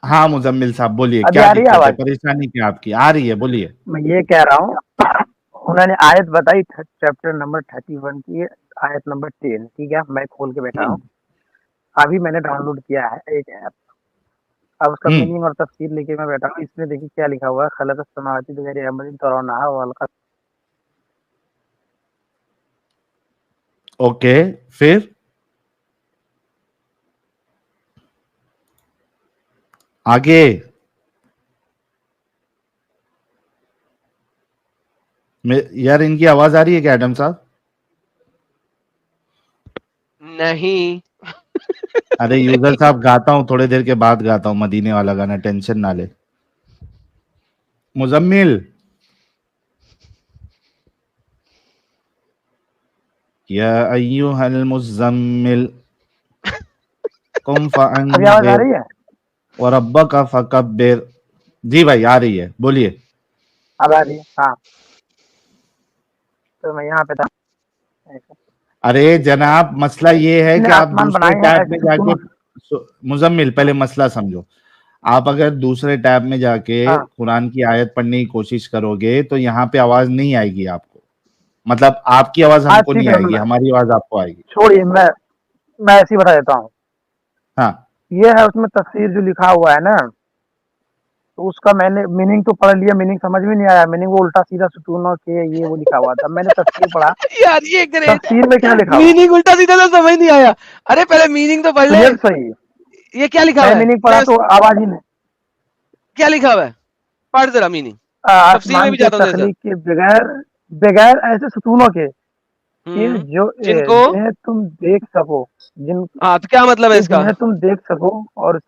हाँ मुजम्मिल साहब बोलिए, अभी क्या आ रही है दिक्कत है, आवाज? परेशानी क्या आपकी? आ रही है, बोलिए। मैं ये कह रहा हूँ, उन्होंने आयत बताई चैप्टर नंबर 31 की, आयत नंबर 10, ठीक है, मैं खोल के बैठा हूँ। हम्म। अभी मैंने डाउनलोड किया है एक ऐप। अब उसका हम्म। मीनिंग और तफसीर लेके मैं बैठा हूँ। इसमें देखिए क्या लिखा हुआ है, खलक़स समावाति बिगैरि अमदिन तरौनहा वल ओके, फिर आगे। यार इनकी आवाज आ रही है क्या एडम साहब? नहीं। अरे यूजर साहब, गाता हूँ, थोड़ी देर के बाद गाता हूँ मदीने वाला गाना, टेंशन ना ले। मुजम्मिल, या अय्युहल मुज़म्मिल कुम अभी आवाज आ फअंज़िर रही है? व रब्बका फकब्बिर। जी भाई आ रही है, बोलिए। अब आ रही है, हाँ। तो मैं यहाँ पे था। अरे जनाब, मसला ये है इसने कि आप आसमान दूसरे बनाए हैं टैब ऐसे में जाके, सुकूनों से। मुजम्मिल पहले हाँ, मसला समझो। आप अगर दूसरे टैब में जाके हाँ, कुरान की आयत पढ़ने की कोशिश करोगे तो यहाँ पे आवाज नहीं आएगी आपको। मतलब आपकी आवाज हाँ, हमको ठीक नहीं है। आएगी, हमारी आवाज आपको आएगी। छोड़िए, मैं ऐसे ही बता देता हूँ। हाँ। ये है उसमें तफसीर जो लिखा हुआ है ना, तो उसका मैंने मीनिंग तो पढ़ लिया, मीनिंग समझ में नहीं आया। मीनिंग वो उल्टा सीधा सुतूनों के ये वो लिखा हुआ था। मैंने तफसीर पढ़ा। यार ये ग्रेट है। तफसीर में क्या लिखा हुआ? मीनिंग उल्टा सीधा तो समझ नहीं आया। अरे पहले मीनिंग तो पढ़ ले। सुनिए तो सही। ये क्या लिखा मैंने हुआ है? मीनिंग पढ़ा तो आवाज ही नहीं। क्या लिखा हुआ है? पढ़ जरा मीनिंग। तफसीर में आसमान भी के जाता हूँ तेरे साथ। तखलीक के बगैर बगैर ऐसे सुतूनों के कि जो जिनको, जिन्हें तुम देख सको, जिन हाँ तो क्या मतलब है कि इसका? जिन्हें तुम देख सको। और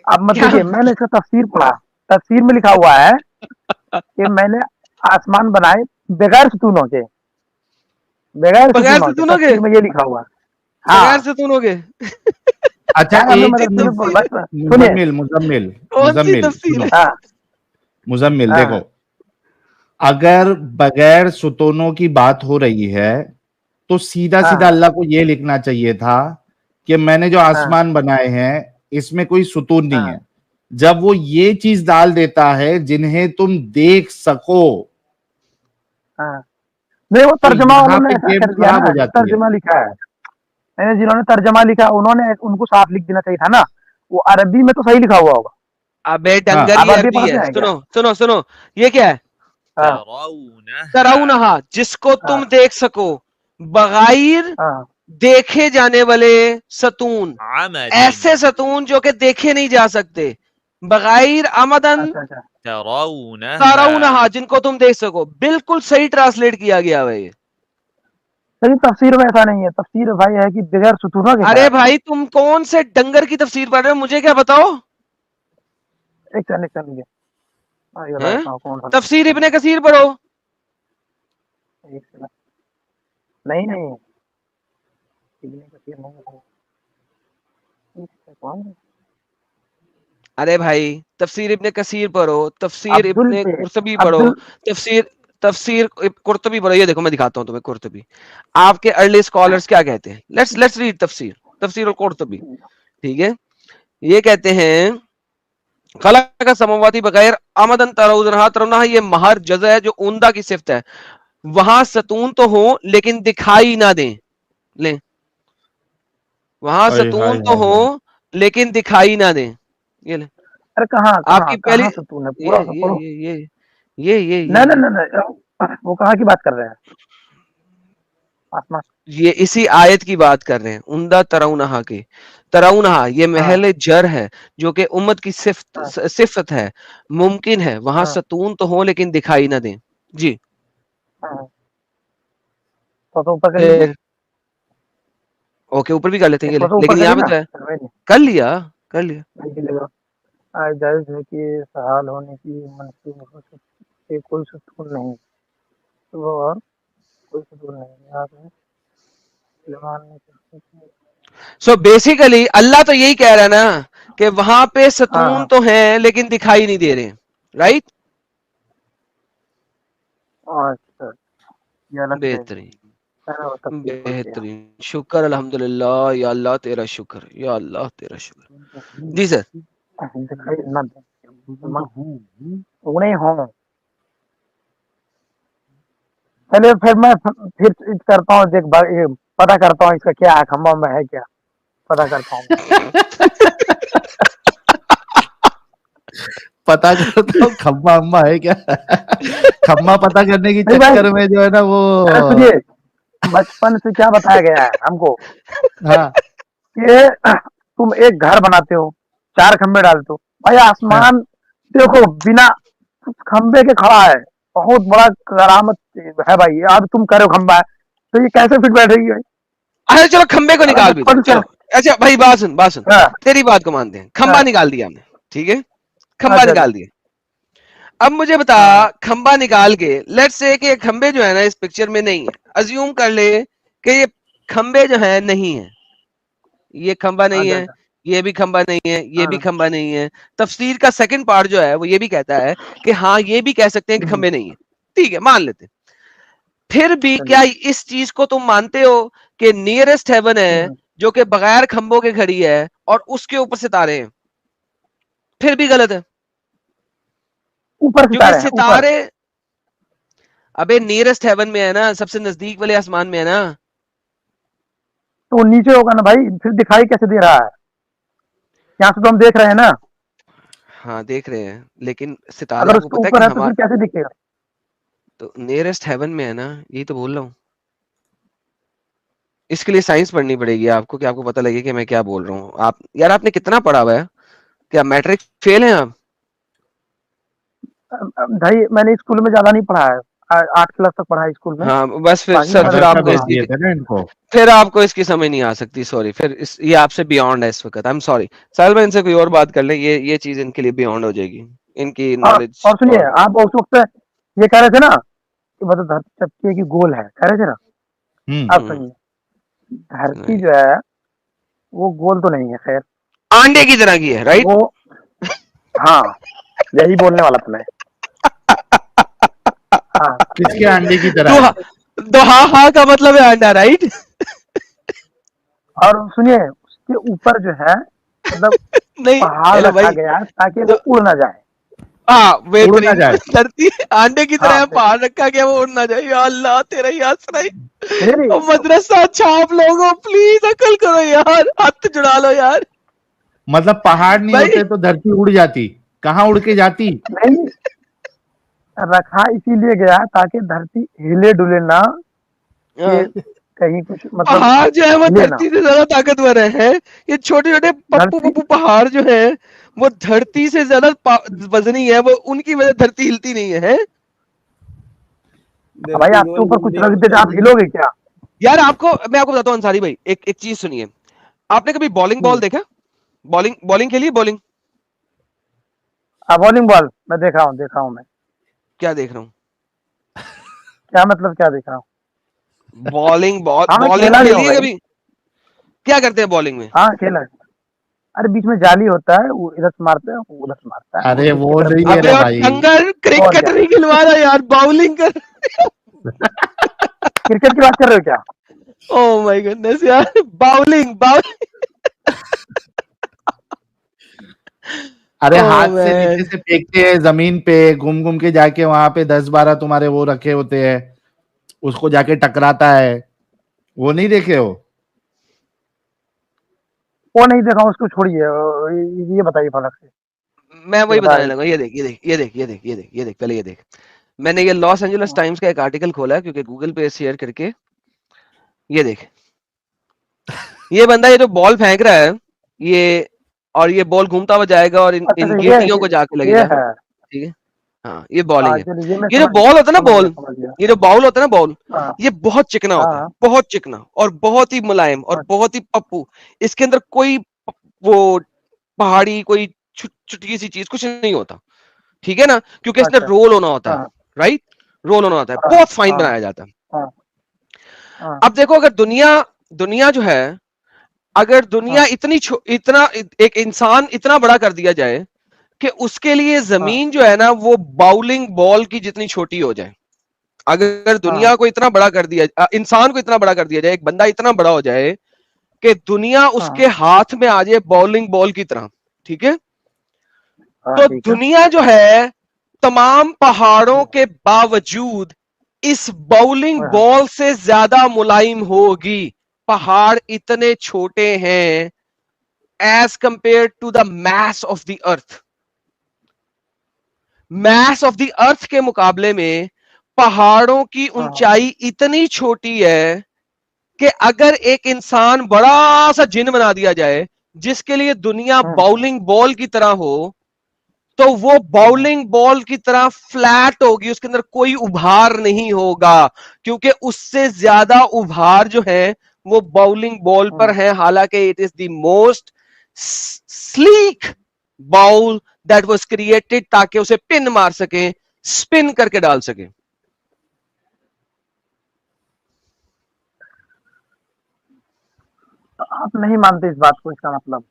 अब मत क्या? देखिए, मैंने इसका तफसीर पढ़ा। तफसीर में लिखा हुआ है कि मैंने आसमान बनाए बगैर सुतूनों के, बगैर बगैर सुतूनों से के। सुनोगे? तफसीर में ये लिखा हुआ है। बगैर हाँ, से सुनोगे? अच्छा क्या करना, एक मतलब चीज, मुझे बस सुनिए। मुजम्मिल मुजम्मिल कौन सी मुजम्मिल तफसीर सुनो। है? हाँ, मुजम्मिल देखो, हाँ, अगर बगैर सुतूनों की बात हो रही है तो सीधा सीधा हाँ, अल्लाह को यह लिखना चाहिए था कि मैंने जो हाँ, आसमान बनाए हैं इसमें कोई सुतून नहीं हाँ, है। जब वो ये चीज डाल देता है जिन्हें तुम देख सको, हाँ। नहीं, वो तो तर्जमा यहाँ वालों ने पे ऐसा गेम कर दिया खराब ना, हो जो जाती है। तर्जमा लिखा है। मैंने जिन्होंने तर्जमा लिखा उन्होंने उनको साफ लिख देना चाहिए था ना। वो अरबी में तो सही लिखा हुआ होगा। अबे हाँ। डंगर, आप ये अरबी अरबी पढ़ते है। हैं क्या? सुनो सुनो सुनो, ये क्या है? हाँ, तराउनहा, जिसको हाँ, तुम देख सको, बगैर हाँ। देखे जाने वाले सतून, ऐसे सतून जो कि देखे नहीं जा सकते। बगैर आमदन अच्छा, अच्छा। तराउनहा, जिनको तुम देख सको। बिल्कुल सही ट्रांसलेट किया गया है ये। लेकिन तफसीर में ऐसा नहीं है। तफसीर भाई है कि बगैर सुतूनों के अरे है। भाई तुम कौन से डंगर की तफसीर पढ़ रहे हो, मुझे क्या बताओ? एक सेकंड लीजिए। ये हैं? बताता हूँ कौन सा तफसीर तफसीर है। इब्ने कसीर पढ़ो। एक सेकंड। नहीं, नहीं, इब्ने कसीर नहीं है। कौन है? अरे भाई तफसीर इब्ने कसीर पढ़ो, तफसीर अब्दुल इब्ने पे कुर्तबी पढ़ो, अब्दुल। तफसीर तफसीर कुर्तबी पढ़ो। ये देखो मैं दिखाता हूँ तुम्हें कुर्तबी। आपके अर्ली स्कॉलर्स क्या कहते हैं? लेट्स रीड तफसीर, तफसीर और कुर्तबी। ठीक है, ये कहते हैं खला का समवाती बगैर आमदन तरौनहा। तरौनहा ये महर जज़ा है जो उमदा की सिफ्त है। वहां सतून तो हो लेकिन दिखाई ना दें। ले, वहां हाय हाय सतून तो हाय हो हाय। लेकिन दिखाई ना दें। ये ले, अरे कहाँ आपकी कहाँ पहली, कहाँ सुतून है? ये पूरा ये पढ़ो। ये ये ये ये ये नहीं, नहीं, ये नहीं, नहीं, वो कहाँ की बात कर रहे हैं? आसमान। ये इसी आयत की बात कर रहे हैं, उमदा तरौनहा की। तरौनहा ये हाँ, महल जर है जो कि उम्मत की हाँ, सिफत है। मुमकिन है वहां हाँ, सतून तो हो लेकिन दिखाई ना दें। जी। हाँ। तो ऊपर कर लीजिए। फिर ओके, ऊपर भी कर लेते हैं। एक ये ले, थोड़ा सा ऊपर लेकिन करिए यहाँ पे ना। तो है। नहीं, नहीं, कर लिया, कर लिया। नहीं चलेगा। जायज है कि सहाल होने की मनसूब हो सकती है, कोई सुकून नहीं। तो और कोई सुकून नहीं यहाँ पे। सलेमान ने सो बेसिकली अल्लाह तो यही कह रहा है ना कि वहां पे हाँ, सतून हाँ। तो है लेकिन दिखाई नहीं दे रहे। राइट। अच्छा, ये अलग से बेहतरीन, है वो तफसीर पढ़ लिया। बेहतरीन, शुक्र अल्हम्दुलिल्लाह। या अल्लाह तेरा शुक्र, या अल्लाह तेरा शुक्र। जी सर। दिखाई ना दे, उन्हें हो। चलिए फिर मैं फिर करता हूँ, देख ये पता करता हूँ इसका क्या है, खंबा में है क्या, पता करता हूँ। पता करता हूँ खम्मा अम्मा है क्या। खम्मा पता करने की नहीं भाई, चक्कर में जो है ना वो। अरे सुनिए, बचपन से क्या बताया गया है हमको हाँ कि तुम एक घर बनाते हो, 4 खंबे डालते हो, भाई हाँ आसमान देखो बिना खंबे के खड़ा है, बहुत बड़ा करामत है भाई। अब तुम करो खंबा है तो ये कैसे फिट बैठेगी भाई। अरे चलो खंबे को अरे निकाल भी दो, बचपन से। चलो। अच्छा भाई बात सुन, बात सुन, हाँ, तेरी बात को मानते हैं, खंबा हाँ, निकाल दिया हमने, ठीक है, खंबा अच्छा, अच्छा, निकाल दिया। अब मुझे बता, हाँ, खंबा निकाल के लेट्स से कि ये खंबे जो है ना इस पिक्चर में नहीं है, अज्यूम कर ले कि ये खंबे जो है नहीं है, ये खंबा नहीं अच्छा, है, अच्छा, ये भी खंबा नहीं है, ये भी हाँ, खंबा नहीं है। तफसीर का सेकंड पार्ट जो है वो ये भी कहता है कि हाँ ये भी कह सकते हैं कि हम्म, खंबे नहीं है, ठीक है, मान लेते हैं। फिर भी क्या चलिए, इस चीज को तुम मानते हो कि नियरेस्ट हेवन है हम्म, जो कि बगैर खंभों के खड़ी है और उसके ऊपर सितारे हैं? फिर भी गलत है, ऊपर क्योंकि सितारे हैं ऊपर, सितारे, अबे नियरेस्ट हेवन में है ना, सबसे नजदीक वाले आसमान में है ना। तो वो नीचे होगा ना भाई, फिर दिखाई कैसे दे रहा है, यहाँ से तो हम देख रहे हैं ना, हाँ देख रहे हैं, लेकिन सितारे अगर आपको उसके पता है कि ऊपर है तो हमारा, फिर कैसे दिखेगा। तो नियरेस्ट हेवन में है ना, यही तो बोल रहा हूँ। इसके लिए साइंस पढ़नी पड़ेगी आपको कि आपको पता लगे कि मैं क्या बोल रहा हूँ। आप यार आपने कितना पढ़ा हुआ है, क्या मैट्रिक फेल हैं आप? भाई मैंने स्कूल में ज्यादा नहीं पढ़ा है, 8 क्लास तक पढ़ा है स्कूल में, हाँ बस फिर बाकी सर, फिर मदरसे मदरसा में आपको भेज पढ़ा। इसकी, दिए थे ना इनको। फिर आपको इसकी समझ नहीं आ सकती, सॉरी, फिर ये आपसे बियॉन्ड है इस वक्त, आई एम सॉरी। साल में इनसे कोई और बात कर ले, ये चीज इनके लिए बियॉन्ड हो जाएगी, इनकी नॉलेज। और सुनिए, और आप उस वक्त ये कह रहे थे ना कि मतलब धरती चपटी की गोल है, कह रहे थे ना। आप हम्म। सुनिए, धरती नहीं, जो है वो गोल तो नहीं है, खैर अंडे की तरह की है, राइट? वो, हाँ, यही बोलने वाला था मैं। हाँ, किसके अंडे की तरह दो है। हा, दो हा हा का मतलब है अंडा, राइट? और सुनिए, उसके ऊपर जो है मतलब नहीं, पहाड़ हेलो रखा भाई, गया है ताकि तो वो उड़ ना जाए। हाँ उड़ ना बेहतरीन। जाए। धरती अंडे की तरह हाँ, है, पहाड़ रखा गया वो उड़ ना जाए, या अल्लाह तेरा याद सुनाई। नहीं, नहीं, ओ मदरसा छाप लोगो, प्लीज अकल करो यार, हाथ जुड़ा लो यार। मतलब पहाड़ नहीं भाई होते तो धरती उड़ जाती, कहाँ उड़ के जाती। नहीं, रखा इसीलिए गया ताकि धरती हिले डुले ना, कि हाँ, कहीं कुछ मतलब पहाड़ जो है वो हिले ना। धरती से ज्यादा ताकतवर है। ये छोटे छोटे पप्पू धरती, पप्पू पहाड़ जो है वो धरती से ज्यादा वजनी है, वो उनकी वजह धरती हिलती नहीं है। भाई आपके ऊपर कुछ रख दे तो आप हिलोगे क्या। यार आपको मैं आपको बताता हूँ अंसारी भाई, एक एक चीज सुनिए। आपने कभी बॉलिंग बॉल देखा? बॉलिंग बॉलिंग खेली बॉलिंग? बॉलिंग बॉल मैं देखा हूँ मैं। क्या देख रहा हूँ? क्या मतलब क्या देख रहा हूँ। बॉलिंग बॉल, हाँ, मैं बॉलिंग खेला भी हूँ खेली है भाई। कभी? क्या करते हैं बॉलिंग में? हाँ, खेला है। अरे बीच में जाली होता है, वो इधर से मारते हैं, वो उधर से मारता है, वो अरे जिसकी वो तरफ नहीं है जाता अबे रे है। और भाई। कंगर और क्रिकेट क्या, नहीं खिलवा रहा यार, बाउलिंग कर। क्रिकेट की बात कर रहे हो क्या। ओ माय गुडनेस यार, बाउलिंग बाउलिंग। अरे ओ हाथ से नीचे मैन, से फेंकते हैं जमीन पे, घूम घूम के जाके वहां पे 10-12 तुम्हारे वो रखे होते हैं, उसको जाके टकराता है। वो नहीं देखे हो। वो नहीं देखा, उसको छोड़िए, ये बताइए फलक से, मैं ये वही बता बताने रहे लगा, थे। ये देख ये देख ये देख ये देख ये देख ये देख, पहले ये देख। मैंने ये लॉस एंजलिस हाँ, टाइम्स का एक आर्टिकल खोला है क्योंकि गूगल पे शेयर करके, ये देख, ये बंदा ये जो बॉल फेंक रहा है, ये, और ये बॉल घूमता हुआ जाएगा और इन अच्छा, इन अच्छा, गीटियों को जाके ये लगेगा, है। ठीक है। हाँ ये बॉलिंग है। चलिए, ये मैं ये जो समझ बॉल होता है ना समझ गया, बॉल, समझ गया। ये जो बाउल होता है ना बॉल, हाँ, ये बहुत चिकना होता है, हाँ, बहुत चिकना और बहुत ही मुलायम और अच्छा, बहुत ही पप्पू। इसके अंदर कोई वो पहाड़ी कोई छुटकी सी चीज कुछ नहीं होता, ठीक है ना, क्योंकि इसने अच्छा, रोल होना होता है, हाँ, राइट? रोल होना होता है, हाँ, बहुत फाइन हाँ, बनाया जाता है। हाँ, हाँ, अब देखो, अगर दुनिया दुनिया जो है, अगर दुनिया हाँ, इतना एक इंसान इतना बड़ा कर दिया जाए कि उसके लिए हाँ, जमीन जो है ना वो बाउलिंग बॉल की जितनी छोटी हो जाए, अगर हाँ, दुनिया को इतना बड़ा कर दिया, इंसान को इतना बड़ा कर दिया जाए, एक बंदा इतना बड़ा हो जाए कि दुनिया हाँ, उसके हाथ में आ जाए बॉलिंग बॉल की तरह, ठीक है, हाँ तो ठीक है। दुनिया जो है तमाम पहाड़ों के बावजूद इस बाउलिंग हाँ, बॉल से ज्यादा मुलायम होगी। पहाड़ इतने छोटे हैं as compare to the mass of the earth. Mass of the earth के मुकाबले में पहाड़ों की हाँ, ऊंचाई इतनी छोटी है कि अगर एक इंसान बड़ा सा जिन बना दिया जाए जिसके लिए दुनिया हाँ, बाउलिंग बॉल की तरह हो, तो वो बाउलिंग बॉल की तरह फ्लैट होगी, उसके अंदर कोई उभार नहीं होगा, क्योंकि उससे ज्यादा उभार जो है वो बाउलिंग बॉल पर हाँ। है। हालांकि it is the most sleek bowl that was created ताकि उसे पिन मार सके, स्पिन करके डाल सके। तो आप नहीं मानते इस बात को, इसका मतलब?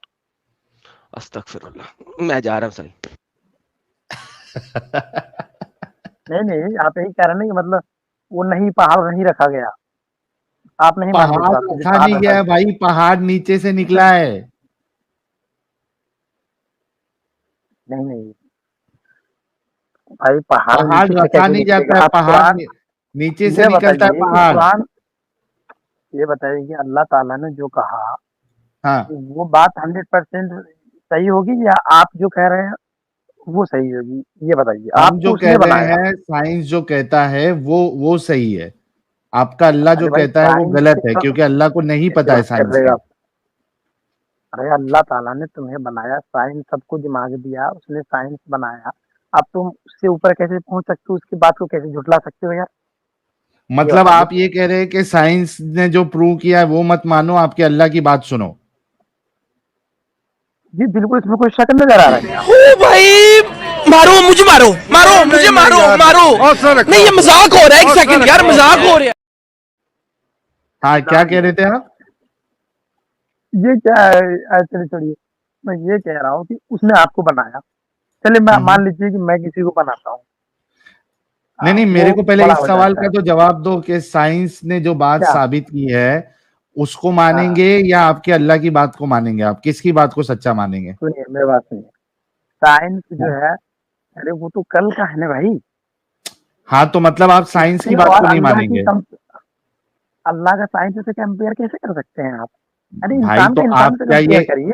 अस्तगफिरुल्लाह, मैं जा रहा हूं सही। नहीं नहीं, आप यही कह रहे हैं ना कि मतलब वो नहीं, पहाड़ नहीं रखा गया। आप नहीं मानते इस पहाड़ बात को कि रखा पहाड़ नहीं रखा गया है गया? भाई, पहाड़ नीचे से निकला है। नहीं नहीं भाई, पहाड़ पहाड़ नीचे से रखा कैसे नहीं जाता निकलेगा? है, आप पहाड़ कुरान, नीचे से ये निकलता है बताइए कि पहाड़। कुरान, ये बताइए कि अल्लाह ताला ने जो कहा हाँ, वो बात 100% सही होगी या आप जो कह रहे हैं वो सही होगी? ये बताइए, हम आपको जो कह उसने रहे बनाया। हैं साइंस जो कहता है वो सही है। आपका अल्लाह जो अरे भाई, कहता है वो साइंस गलत है, क्योंकि अल्लाह को नहीं कैसे पता है बात कर साइंस रहे हो का। आप? अरे अल्लाह ताला ने तुम्हें बनाया, साइंस सबको दिमाग दिया, उसने साइंस बनाया। अब तुम उससे ऊपर कैसे पहुंच सकते हो? उसकी बात को कैसे झुठला सकते हो यार? ये मतलब बताइए। आप ये कह रहे हैं कि साइंस ने जो प्रूव किया है वो मत मानो, आपके अल्लाह की बात सुनो। जी बिल्कुल, इसमें कोई शक नजर आ रहा है क्या? ओ भाई, मारो मुझे, मारो मारो मुझे, मारो मारो। नहीं, ये मजाक हो रहा है, एक सेकंड यार, मजाक हो रहा है। हाँ, क्या कह रहे थे आप? ये क्या है? चलिए छोड़िए, मैं ये कह रहा हूँ कि उसने आपको बनाया। चलिए, मैं हम्म। मान लीजिए कि मैं किसी को बनाता हूँ, नहीं नहीं, वो मेरे को पहले बड़ा इस हो सवाल जाता का है। तो जवाब दो कि साइंस ने जो बात क्या? साबित की है उसको हाँ, मानेंगे या आपके अल्लाह की बात को मानेंगे? आप किसकी बात को सच्चा मानेंगे? सुनिए मेरी बात सुनिए। साइंस जो है, अरे वो तो कल का है ना भाई। हाँ, तो मतलब आप साइंस उससे की बात और को नहीं अल्लाह की मानेंगे? अल्लाह का साइंस से कंपेयर कैसे कर सकते हैं आप? अरे भाई इंसान तो का इंसान आप से क्या कंपेयर ये, करिए।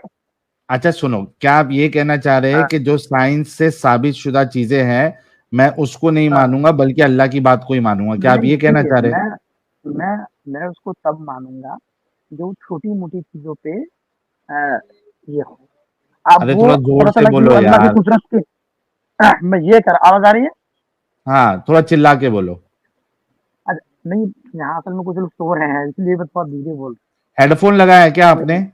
अच्छा सुनो, क्या आप ये कहना चाह रहे हैं हाँ, कि जो साइंस से साबित शुदा चीजें हैं मैं उसको नहीं हाँ। मानूंगा बल्कि अल्लाह की बात को ही मानूंगा? क्या आप नहीं ये कहना सुनिए, चाह रहे हैं? मैं मैं उसको तब मानूंगा जो छोटी मोटी चीजों पे ये हो। अब अरे वो थोड़ा जोर पता से चला कि वो बोलो अल्लाह की यार। कुदरत के मैं ये कर, आवाज आ रही है? हाँ, थोड़ा चिल्ला के बोलो। अच्छा नहीं, यहाँ असल में कुछ लोग सो रहे हैं, इसलिए मैं थोड़ा धीरे बोल हेडफोन लगाया है क्या रहा आपने? हूँ।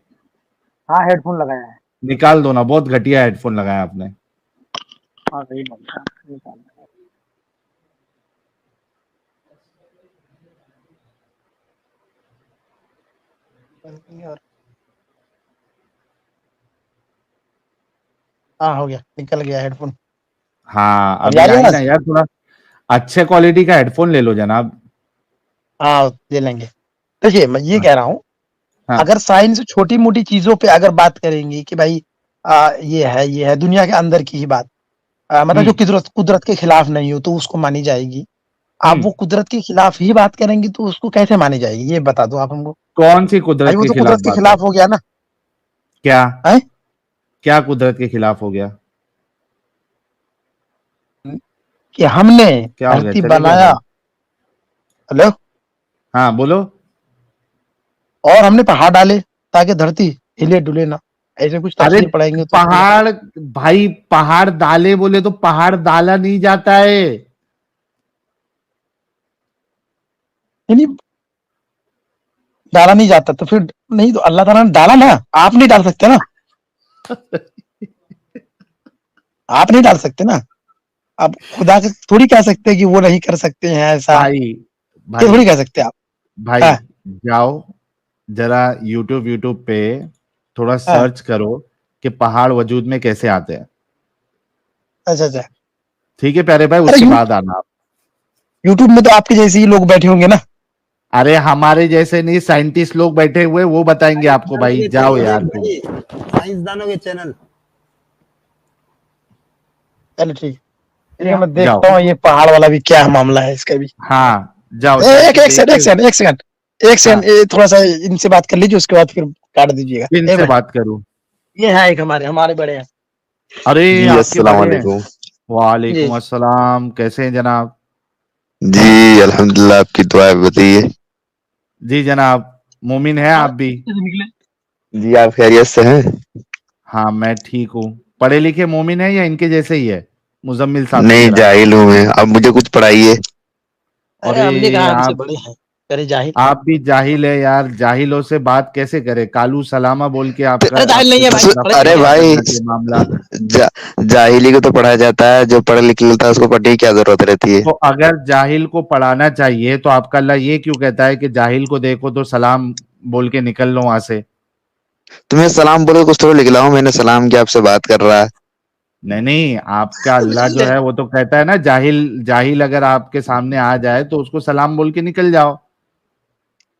हाँ, हेडफोन लगाया है। निकाल दो ना, बहुत घटिया हेडफोन लगाया आपने। हाँ सही बोल रहा है, निकाल। और हाँ, हो गया, निकल गया हेडफोन। हाँ, अब अभी आ रही है आई ना आवाज? यार, थोड़ा अच्छे क्वालिटी का हेडफोन ले लो जनाब। हाँ, ले लेंगे। देखिए, मैं ये हाँ, कह रहा हूँ, हाँ। अगर साइंस छोटी मोटी चीजों पे अगर बात करेंगी कि भाई ये है दुनिया के अंदर की ही बात, मतलब जो हम्म, कुदरत कुदरत के खिलाफ नहीं हो तो उसको मानी जाएगी। आप हम्म। वो कुदरत के खिलाफ ही बात करेंगी तो उसको कैसे मानी जाएगी, ये बता दो आप हमको। कौन सी भाई कुदरत वो के तो खिलाफ कुदरत के बात है? खिलाफ हो गया ना। क्या? है क्या कुदरत के खिलाफ हो गया? कि हमने क्या हो गया, धरती चले गया बनाया। भाई? हेलो? हाँ, बोलो। और हमने पहाड़ डाले ताकि धरती हिले डुले ना। ऐसे कुछ अरे तफसीर पढ़ेंगे तो उसमें पहाड़, भाई पहाड़ डाले बोले तो पहाड़ डाला नहीं जाता है। नहीं नहीं, डाला नहीं जाता तो फिर नहीं, तो अल्लाह ताला ने डाला ना, आप नहीं डाल सकते ना। आप नहीं डाल सकते ना। आप खुदा के थोड़ी कह सकते कि वो नहीं कर सकते हैं ऐसा, भाई, ये भाई, थोड़ी कह सकते आप। भाई, हाँ, जाओ जरा यूट्यूब यूट्यूब पे थोड़ा हाँ। सर्च करो कि पहाड़ वजूद में कैसे आते हैं। अच्छा अच्छा। ठीक है प्यारे भाई, अरे उसके बाद आना आप। यूट्यूब में तो आपके जैसे ही लोग बैठे होंगे ना। अरे हमारे जैसे नहीं, साइंटिस्ट लोग बैठे हुए वो बताएंगे आपको। भाई जाओ यार तुम। साइंसदानों के चैनल। चलो ठीक है, मैं जाओ। देखता हूँ ये पहाड़ वाला भी क्या मामला है इसका भी। हाँ जाओ एक जाके एक देख सेकंड के। एक सेकंड एक सेकंड, हाँ ये थोड़ा सा इनसे बात कर लीजिए, उसके बाद फिर काट दीजिएगा। किन से बात करूं? ये है एक हमारे हमारे बड़े हैं अरे जी आपके अस्सलाम बड़े हैं। वालेकुम। जी। वालेकुम अस्सलाम, कैसे हैं जनाब? जी अल्हम्दुलिल्लाह, आपकी दुआ है, बताइए। जी जनाब, मोमिन है आप भी? जी आप खैरियत से हैं? हाँ मैं ठीक हूँ। पढ़े लिखे मोमिन है या इनके जैसे ही है, मुजम्मिल साहब की नहीं, तरह? जाहिल हूँ मैं। अब मुझे कुछ पढ़ाइए। अरे अरे हमने कहा हमसे आप बड़े हैं, करे जाहिल। आप भी जाहिल है यार, जाहिलों से बात कैसे करे? कालू सलामा बोल के आपका अरे जाहिल नहीं आपके है साथ भाई, पढ़े अरे लिखे हैं। भाई, खतरनाक ये मामला। जा, जाहिली को तो पढ़ाया जाता है, जो पढ़ लिख लेता है उसको पढ़ने की क्या जरूरत रहती है। तो अगर जाहिल को पढ़ाना चाहिए तो आपका अल्लाह ये क्यों कहता है कि जाहिल को देखो तो सलाम बोल के निकल लो वहां से? तुम्हें सलाम बोले कुछ थोड़ा लिख लाऊं, मैंने सलाम किया, आपसे बात कर रहा है। नहीं नहीं, आपका अल्लाह जो है वो तो कहता है ना, जाहिल जाहिल अगर आपके सामने आ जाए तो उसको सलाम बोल के निकल जाओ।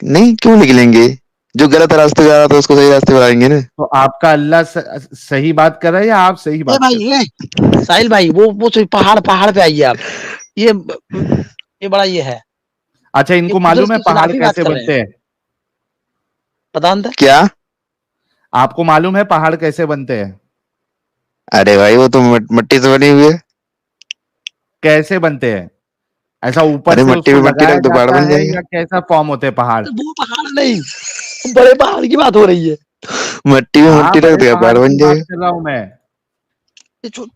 नहीं, क्यों लिख लेंगे? जो गलत रास्ते जा रहा था उसको सही रास्ते बढ़ाएंगे ना। तो आपका अल्लाह सही बात कर रहा है या आप सही ए बात कर भाई, रहे हैं? ये साहिल भाई, वो पहाड़ पहाड़ पे आइए आप। ये ये बड़ा ये है, अच्छा, ये इनको कुदरत मालूम है के पहाड़ खिलाफ ही बात कैसे कर रहे हैं। बनते हैं? पता नहीं था। क्या? आपको मालूम है पहाड़ कैसे बनते हैं? अरे भाई, वो तो मिट्टी से बनी हुई है। कैसे बनते हैं? ऐसा ऊपर अरे से मिट्टी उसको में मिट्टी लगाया रख दो, पहाड़ जाता बन है जाएगा। या कैसा फॉर्म होते हैं पहाड़? वो पहाड़ नहीं, बड़े पहाड़ की बात हो रही है। मिट्टी में हाँ मिट्टी रख बड़े देगा, पहाड़ पहाड़ बन की बात जाएगा। कर रहा हूं मैं। ये छो-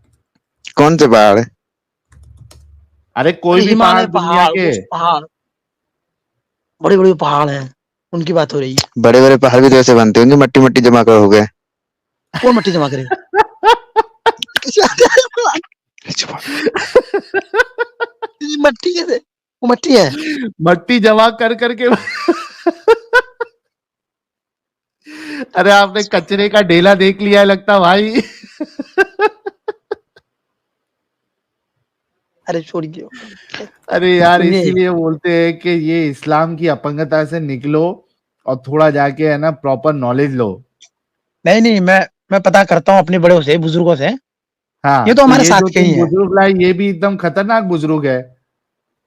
कौन से पहाड़ है? अरे कोई अरे भी पहाड़ हिमालय दुनिया पहाड़, के। वो पहाड़, बड़े बड़े पहाड़ हैं, उनकी बात हो रही है। बड़े बड़े पहाड़ भी तो ऐसे बनते होंगे, मट्टी मट्टी जमा कर हो गए। कौन मट्टी जमा करे? ये मट्टी कैसे, वो मट्टी है? मट्टी जमा कर करके अरे आपने कचरे का ढेला देख लिया है लगता भाई। अरे छोड़िए। अरे यार सुनिए, इसीलिए बोलते हैं कि ये इस्लाम की अपंगता से निकलो और थोड़ा जाके है ना प्रॉपर नॉलेज लो। नहीं नहीं, मैं पता करता हूँ अपने बड़ों से, बुजुर्गों से। ये हाँ तो तो हमारे ये जो साथ के ही तुम हैं। बुजुर्ग लाए ये भी एकदम खतरनाक बुजुर्ग है।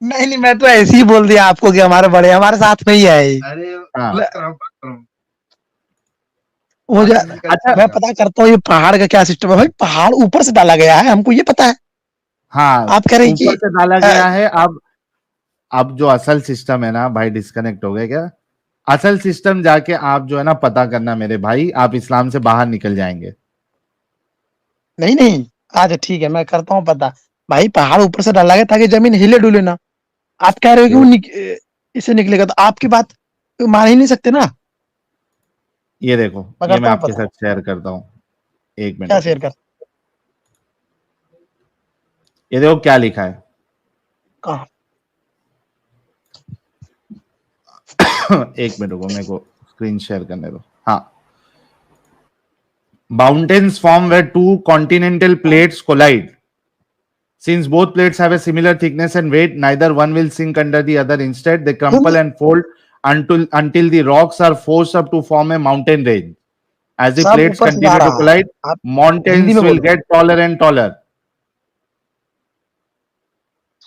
नहीं नहीं, मैं तो ऐसे ही बोल दिया आपको कि हमारे बड़े हमारे साथ में ही है ये। हाँ वो जो अच्छा मैं पता करता हूँ ये पहाड़ का क्या सिस्टम है भाई। पहाड़ ऊपर से डाला गया है, हमको ये पता है। हाँ, आप कह रहे हैं कि ऊपर से डाला गया है। अब जो असल सिस्टम है ना भाई, डिस्कनेक्ट हो गए क्या? असल सिस्टम जाके आप जो है ना पता करना मेरे भाई, आप इस्लाम से बाहर निकल जाएंगे। नहीं नहीं, अच्छा ठीक है, मैं करता हूँ पता। भाई पहाड़ ऊपर से डाला गया ताकि जमीन हिले डुले ना। आप कह रहे हो कि वो इससे निकलेगा, तो आपकी बात मान ही नहीं सकते ना। ये देखो, मैं ये करता मैं हूँ आपके पता। साथ शेयर करता हूँ, एक मिनट क्या रुको। शेयर कर? ये देखो क्या लिखा है। कहाँ? एक मिनट रुको, मेरे को स्क्रीन शेयर करने दो। हाँ, mountains form where two continental plates collide. Since both plates have a similar thickness and weight, neither one will sink under the other. Instead, they crumple and fold until the rocks are forced up to form a mountain range. As the सब plates ऊपर से जा continue to रहा है, collide, आप Hindi mountains में will बोलो। get taller and taller.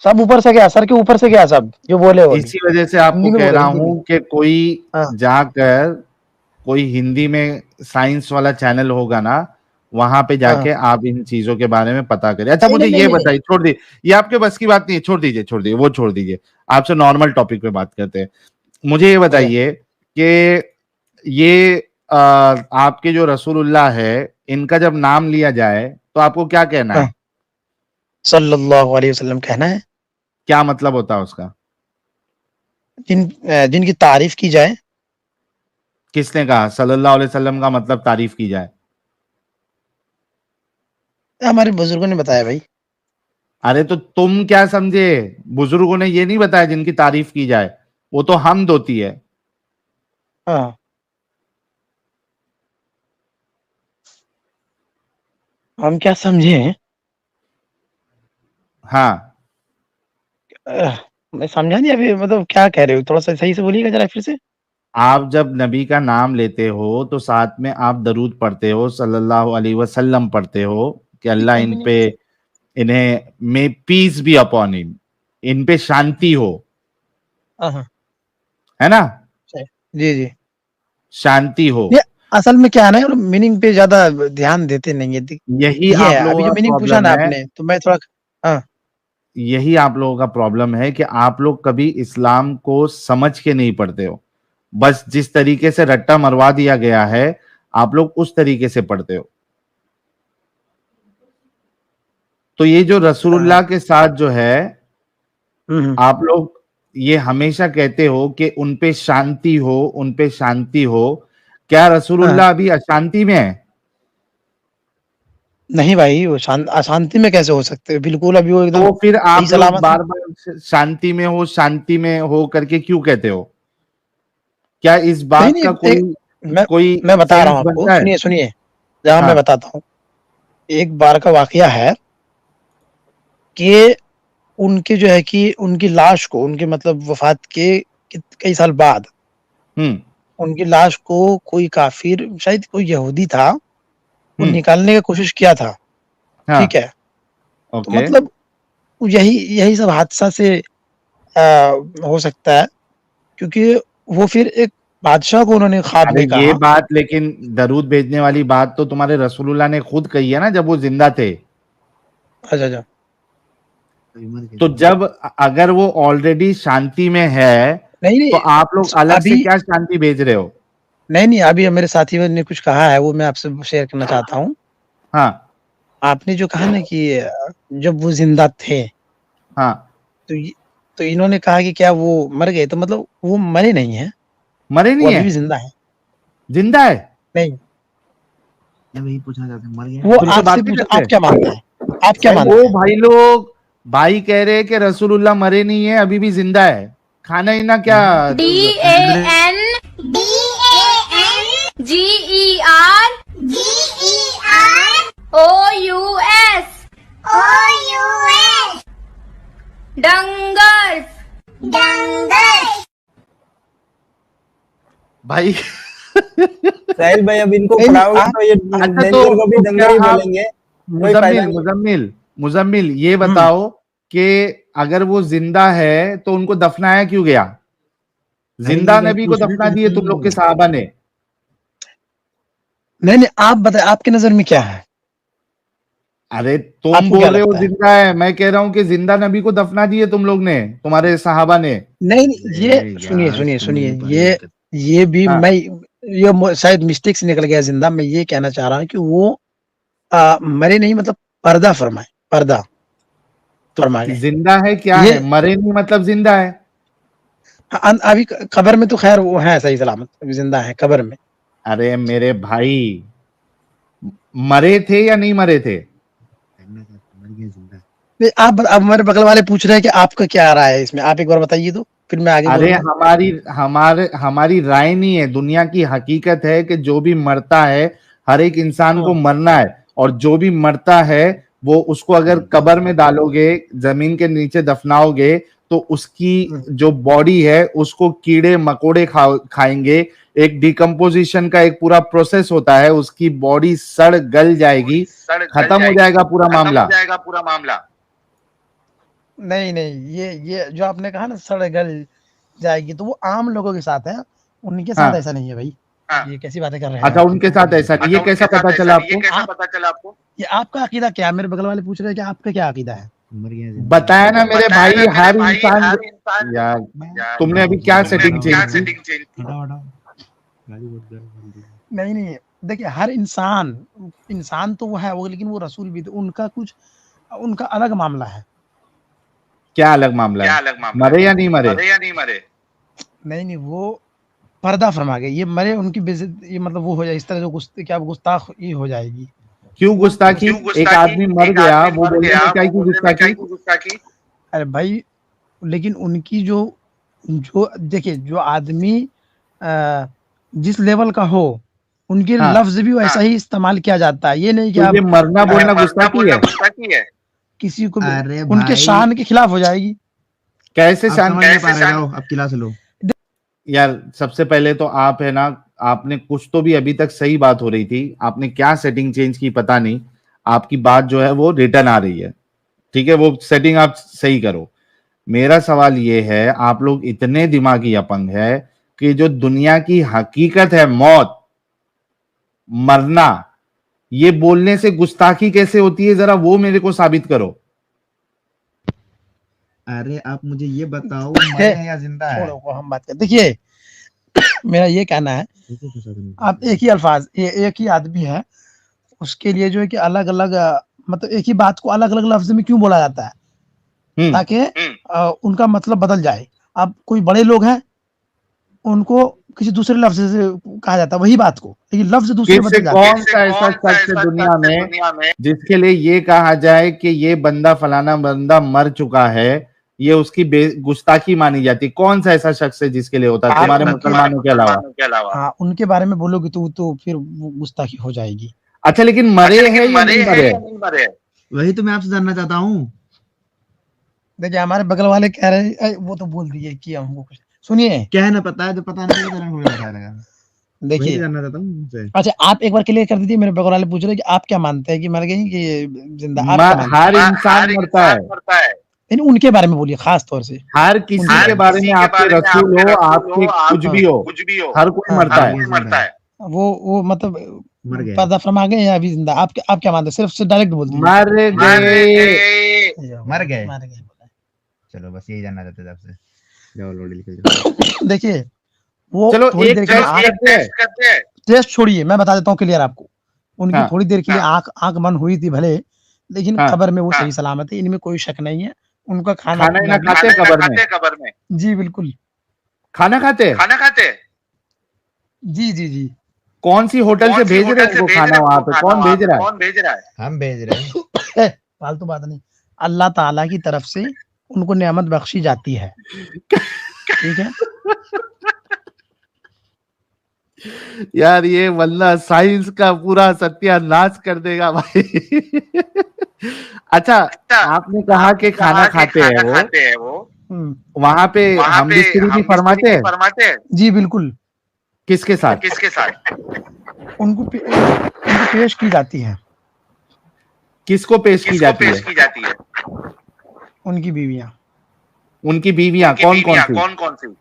सब ऊपर से गया, सर के ऊपर से गया, सब जो बोले वो अभी इसी वजह से आपको हिंदी में कह बोलो, रहा हिंदी में। हूं कि कोई हाँ जाकर कोई हिंदी में साइंस वाला चैनल होगा ना, वहां पे हाँ। जाके आप इन चीजों के बारे में पता करिए। अच्छा नहीं मुझे नहीं नहीं ये नहीं, बताइए, छोड़ दीजिए, ये आपके बस की बात नहीं है, छोड़ दीजिए, छोड़ दीजिए, वो छोड़ दीजिए। आपसे नॉर्मल टॉपिक पे बात करते हैं। मुझे ये ठीक है। बताइए कि ये आपके जो रसूलुल्लाह है, इनका जब नाम लिया जाए तो आपको क्या कहना हाँ, है? सल्लल्लाहु अलैहि वसल्लम कहना है। क्या मतलब होता है उसका? जिनकी तारीफ की जाए। किसने कहा सल्लल्लाहु अलैहि वसल्लम का मतलब तारीफ की जाए? हमारे बुजुर्गों ने बताया भाई। अरे तो तुम क्या समझे? बुजुर्गों ने ये नहीं बताया जिनकी तारीफ की जाए, वो तो हमद होती है। हाँ, हम क्या समझे? हाँ, मैं समझा नहीं अभी, मतलब क्या कह रहे हो, थोड़ा सा सही से बोलिएगा जरा फिर से। आप जब नबी का नाम लेते हो तो साथ में आप दरूद पढ़ते हो, सल्लल्लाहु अलैहि वसल्लम पढ़ते हो कि ठीक अल्लाह है, इन मैंने पे इन्हें may peace be upon him, इन पे शांति हो, हाँ, है ना, जी जी। शांति हो। ये असल में क्या है ना, मीनिंग पे ज्यादा ध्यान देते नहीं है। यही ये आप है, लोगों अभी जो का मीनिंग पूछा प्रॉब्लम ना है, आपने, तो मैं थोड़ा हाँ यही आप लोगों का प्रॉब्लम है कि आप लोग कभी इस्लाम को समझ के नहीं पढ़ते हो। बस जिस तरीके से रट्टा मरवा दिया गया है आप लोग उस तरीके से पढ़ते हो। तो ये जो रसूलुल्लाह के साथ जो है आप लोग ये हमेशा कहते हो कि उन पे शांति हो, उन पे शांति हो। क्या रसूलुल्लाह अभी अशांति में है? नहीं भाई, वो अशांति में कैसे हो सकते हैं? बिल्कुल अभी वो एकदम तो फिर सही आप लोग सलामत है। बार बार शांति में हो करके क्यों कहते हो? क्या इस नहीं बात नहीं का मैं कोई मैं बता रहा सेंस हूँ आपको, बनता है? सुनिए सुनिए, जहाँ मैं हाँ बताता हूँ। एक बार का वाकया है कि उनके जो है कि उनकी लाश को, उनके मतलब वफात के कई साल बाद हम्म उनकी लाश को कोई काफिर, शायद कोई यहूदी था, वो हम्म निकालने की कोशिश किया था। हाँ ठीक है, तो ओके। मतलब यही यही सब हादसा से हो सकता है, क्योंकि वो फिर एक बादशाह को उन्होंने ख्वाब अरे में ये कहा। बात लेकिन दरूद भेजने वाली बात तो तुम्हारे रसूलुल्लाह ने खुद कही है ना जब वो जिंदा थे। अच्छा अच्छा। तो जब अगर वो ऑलरेडी शांति में है नहीं तो नहीं, आप लोग अलग से अभी क्या शांति भेज रहे हो? नहीं नहीं, अभी मेरे साथियों ने कुछ कहा है, वो मैं आपसे शेयर करना चाहता हूँ। हाँ आपने जो कहा ना कि जब वो जिंदा थे, हाँ तो तो इन्होंने कहा कि क्या वो मर गए? तो मतलब वो मरे नहीं है, मरे वो नहीं अभी है, भी जिंदा है। जिंदा है। नहीं, वही पूछना चाहते हैं, मर गया वो फिर तो बात आपसे नहीं पूछा, करते। आप क्या मानते हैं? आप क्या मानते ओ हैं? भाई लोग, भाई कह रहे हैं कि रसूलुल्लाह मरे नहीं है, अभी भी जिंदा है। खाना ही ना क्या DANGERS डंगर्स भाई। साहिल भाई, अब इनको नहीं, पढ़ाओगे तो ये अच्छा डेंजर को भी तो दंगर ही क्या आप बोलेंगे, कोई फायदा मुजम्मिल नहीं। मुजम्मिल मुजम्मिल ये बताओ कि अगर वो जिंदा है तो उनको दफनाया क्यों गया? जिंदा नबी को दफना दिए तुम लोग के साहबा ने। नहीं नहीं, आप बताए, आपकी नजर में क्या है? अरे तुम आपको क्या बोल रहे हो लगता है? जिंदा है, मैं कह रहा हूं कि जिंदा नबी को दफना दिए तुम लोग ने, तुम्हारे साहबा ने। नहीं नहीं, ये सुनिए सुनिए सुनिए, ये भी हाँ मैं, ये शायद मिस्टेक से निकल गया जिंदा। मैं ये कहना चाह रहा हूँ कि वो मरे नहीं, मतलब पर्दा फरमाए, पर्दा तो फरमा गए। जिंदा है क्या ये है? मरे नहीं मतलब जिंदा है। अभी कब्र में तो खैर वो है सही सलामत, अभी जिंदा है कब्र में। अरे मेरे भाई, मरे थे या नहीं मरे थे? नहीं, आप अब मेरे बगल वाले पूछ रहे हैं कि आपका क्या राय है इसमें, आप एक बार बताइए तो फिर मैं आगे अरे बोलूंगा। हमारी राय नहीं है, दुनिया की हकीकत है कि जो भी मरता है, हर एक इंसान को मरना है, और जो भी मरता है वो उसको अगर कब्र में डालोगे, जमीन के नीचे दफनाओगे, तो उसकी जो बॉडी है उसको कीड़े मकोड़े खाएंगे। एक डिकम्पोजिशन का एक पूरा प्रोसेस होता है, उसकी बॉडी सड़ गल जाएगी, खत्म हो जाएगा पूरा मामला। नहीं नहीं, ये जो आपने कहा ना सड़ गल जाएगी, तो वो आम लोगों के साथ है, उनके साथ हाँ ऐसा नहीं है भाई। ये कैसी बातें कर रहे हैं अच्छा, आप? उनके साथ ऐसा नहीं, ये कैसा पता चला आपको? ये आपका अकीदा क्या है? मेरे बगल वाले पूछ रहे हैं कि आपका क्या अकीदा है? बताया ना मेरे भाई, हर इंसान। यार तुमने अभी क्या सेटिंग चेंज की? नहीं नहीं, देखिए हर इंसान तो वो है वो, लेकिन वो रसूल भी थे, उनका कुछ, उनका अलग मामला है। क्या अलग मामला है? मरे या नहीं मरे? नहीं नहीं, वो पर्दा फरमा गए, ये मरे, उनकी बेइज्जती, ये मतलब वो हो जाए इस तरह जो क्या गुस्ताख ये हो जाएगी। क्यों गुस्ताखी? एक आदमी मर गया, वो बोलने में क्या की गुस्ताखी? अरे भाई, लेकिन उनकी जो जो देखिए, जो आदमी जिस लेवल का हो, उनके हाँ लफ्ज भी वैसा ही इस्तेमाल किया जाता है। ये नहीं कि तो आप ये मरना बोलना गुस्ताखी है? किसी को भी अरे उनके भाई, शान के खिलाफ हो जाएगी। कैसे आप शान? समझ नहीं पा रहे हो, अब क्लास लो। यार सबसे पहले तो आप है ना, आपने कुछ तो भी अभी तक सही बात हो रही थी, आपने क्या सेटिंग चेंज की पता नहीं, आपकी बात जो है वो रिटर्न आ रही है। ठीक है, वो सेटिंग आप सही करो। मेरा सवाल ये है, आप लोग इतने दिमागी अपंग है कि जो दुनिया की हकीकत है, मौत, मरना, ये बोलने से गुस्ताखी कैसे होती है, जरा वो मेरे को साबित करो। अरे आप मुझे ये बताओ मरे हैं या जिंदा है? छोड़ो को हम बात करते। देखिए मेरा ये कहना है, आप एक ही अल्फाज एक ही आदमी है, उसके लिए जो है कि अलग अलग मतलब एक ही बात को अलग अलग लफ्ज में क्यों बोला जाता है, ताकि उनका मतलब बदल जाए। अब कोई बड़े लोग हैं, उनको किसी दूसरे लफ्ज से कहा जाता है वही बात को, लेकिन लफ्ज दूसरे किससे, बदल जाते हैं। कौन सा ऐसा शख्स है दुनिया में जिसके लिए ये कहा जाए कि ये बंदा, फलाना बंदा मर चुका है, ये उसकी गुस्ताखी मानी जाती? कौन सा ऐसा शख्स है जिसके लिए होता है, तुम्हारे मुसलमानों के अलावा? हाँ, उनके बारे में बोलोगे तो फिर वो गुस्ताखी हो जाएगी। अच्छा, लेकिन मरे हैं या नहीं मरे? वही तो मैं आपसे जानना चाहता हूँ। देखिए हमारे बगल वाले कह रहे हैं, वो तो बोल दिए कि हमको कुछ सुनिए, क्या है ना पता है, जो पता नहीं चला तो बताया लगा। देखिए जानना चाहता हूँ उनसे। अच्छा आप एक बार क्लियर कर दीजिए। मेरे बगल वाले पूछ रहे हैं कि आप क्या मानते हैं कि मर गई कि जिंदा? आप क्या मानते हर इंसान मरता है, हैं? नहीं, उनके बारे में बोलिए खास तौर से। हर किसी के बारे में, आपके रसूल हो, आपके कुछ भी हो, हर कोई मरता है। वो मतलब मर गए। पर्दा फरमा गए या अभी जिंदा? आप क्या मानते हैं? सिर्फ से डायरेक्ट बोल दीजिए। मर गए। मर गए। बोला। चलो बस यही जानना चाहते थे आपसे। जाओ लोडी निकल जाओ। देखिए वो चलो थोड़ी एक देर के लिए टेस्ट करते हैं। टेस्ट छोड़िए, मैं बता देता हूँ क्लियर आपको। उनकी हाँ, थोड़ी देर के लिए आंख बंद हुई थी भले, लेकिन हाँ, कब्र में वो सही सलामत है, इनमें कोई शक नहीं है। उनका खाना खाना ना खाते हैं कब्र में? जी बिल्कुल, खाना खाते हैं? जी जी जी। कौन सी होटल से भेज रहे हैं उनको खाना? वहां पे कौन भेज रहा है? हम भेज रहे हैं। फालतू बात नहीं, अल्लाह ताला की तरफ से उनको नेमत बख्शी जाती है, ठीक है। यार ये वल्ला साइंस का पूरा सत्यानाश कर देगा भाई। अच्छा, आपने कहा कि खाना खाते हैं वो, वहां पे हम बिस्तरी भी फरमाते हैं? जी बिल्कुल। किसके साथ? उनको पेश की जाती है। किसको पेश की जाती है? उनकी बीवियां। उनकी बीवियां कौन कौन सी?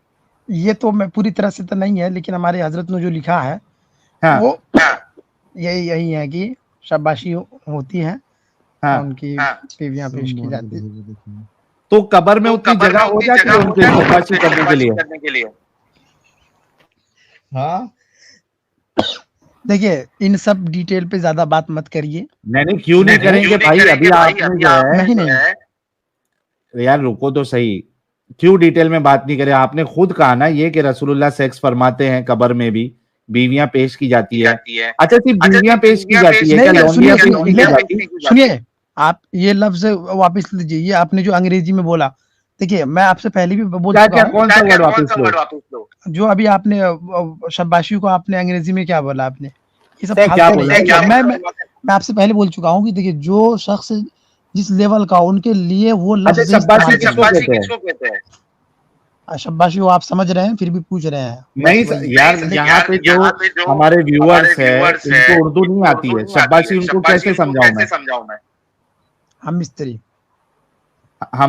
ये तो मैं पूरी तरह से तो नहीं है, लेकिन हमारे हजरत ने जो लिखा है, हाँ, वो यही है कि शाबाशी होती है, हाँ, उनकी बीवियां पेश की जाती है। तो कब्र में उतनी जगह हो जाती है उनके शाबाशी करने के लिए? हाँ देखिए इन सब डिटेल पे ज्यादा बात मत करिए। नहीं, क्यों नहीं करेंगे भाई? अभी आपने जो है, नहीं यार रुको तो सही, क्यों डिटेल में बात नहीं करे? आपने खुद कहा ना ये कि रसूलुल्लाह सेक्स फरमाते हैं, कब्र में भी बीवियां पेश की जाती है। अच्छा, सिर्फ बीवियां पेश की जाती है क्या? लौंडियां पेश नहीं की जाती? सुनिए, आप ये लफ्ज वापस लीजिए, ये आपने जो अंग्रेजी में बोला। देखिए मैं आपसे पहले भी बोल चुका हूं। कौन सा वर्ड वापस लो? जो अभी आपने शाबाशी को आपने अंग्रेजी में क्या बोला आपने? ये सब क्या बोला? मैं आपसे पहले बोल चुका हूँ कि देखिए जो शख्स जिस लेवल का, उनके लिए वो लफ्ज शाबाशी किसको कहते हैं? शाबाशी वो आप समझ रहे हैं, फिर भी पूछ रहे हैं। नहीं यार, यहाँ पे जो हमारे व्यूअर्स है उनको उर्दू नहीं आती है, शाबाशी उनको कैसे समझाऊं मैं? हम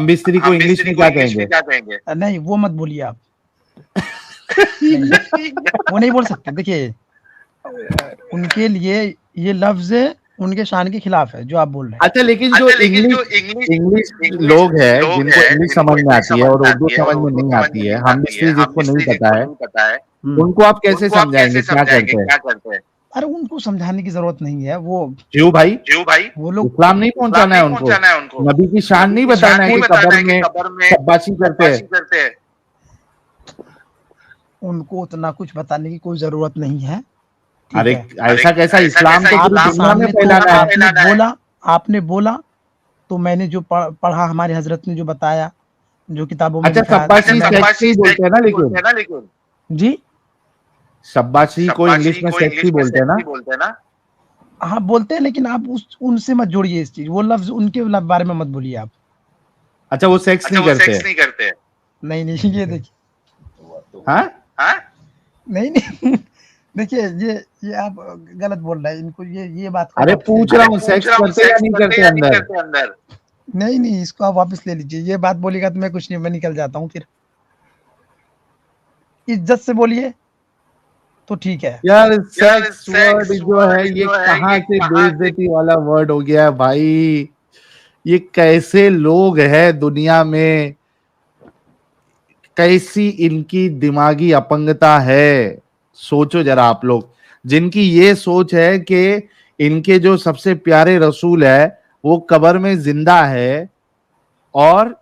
मिस्त्री को इंग्लिश में क्या कहेंगे? नहीं वो मत बोलिए आप। वो नहीं बोल सकते। देखिए उनके लिए ये लफ्ज उनके शान के खिलाफ है जो आप बोल रहे हैं। अच्छा, लेकिन जो इंग्लिश लोग हैं जिनको इंग्लिश समझ में आती है और उर्दू समझ में नहीं आती है, हम मिस्त्री जिसको नहीं पता है, उनको आप कैसे समझाएंगे क्या करते हैं? अरे उनको समझाने की जरूरत नहीं है। वो क्यों भाई? वो लोग इस्लाम नहीं पहुंचाना है उनको, नबी की शान नहीं बताना है कि कब्र में शाबाशी करते हैं। उनको उतना कुछ बताने की कोई जरूरत नहीं है। अरे ऐसा कैसा? इस्लाम तो पूरी दुनिया में फैलाना है। आपने बोला तो मैंने जो पढ़ा, हमारे हजरत ने जो बताया, जो किताबों में। अच्छा, शाबाशी बोलते हैं ना, लेकिन जी शाबाशी को इंग्लिश में सेक्सी बोलते हैं ना? हाँ बोलते हैं, लेकिन आप उनसे मत जोड़िए इस चीज, वो लफ्ज उनके बारे में मत बोलिए आप। अच्छा, वो सेक्स नहीं करते? नहीं ये देखिए। हाँ नहीं देखिए ये आप गलत बोल रहे हैं। इनको ये बात। अरे पूछ रहा हूँ, सेक्स करते या नहीं करते अंदर? नहीं नहीं, इसको आप वापस ले लीजिए। ये बात बोलेगा तो मैं कुछ नहीं, मैं निकल जाता हूँ फिर। इज्जत से बोलिए तो ठीक है। यार सेक्स वर्ड जो है ये कहाँ से बेइज्जती वाला वर्ड हो गया है भाई? ये कैसे लोग हैं दुनिया में? कैसी इनकी दिमागी अपंगता है? सोचो जरा आप लोग, जिनकी ये सोच है कि इनके जो सबसे प्यारे रसूल है वो कब्र में जिंदा है और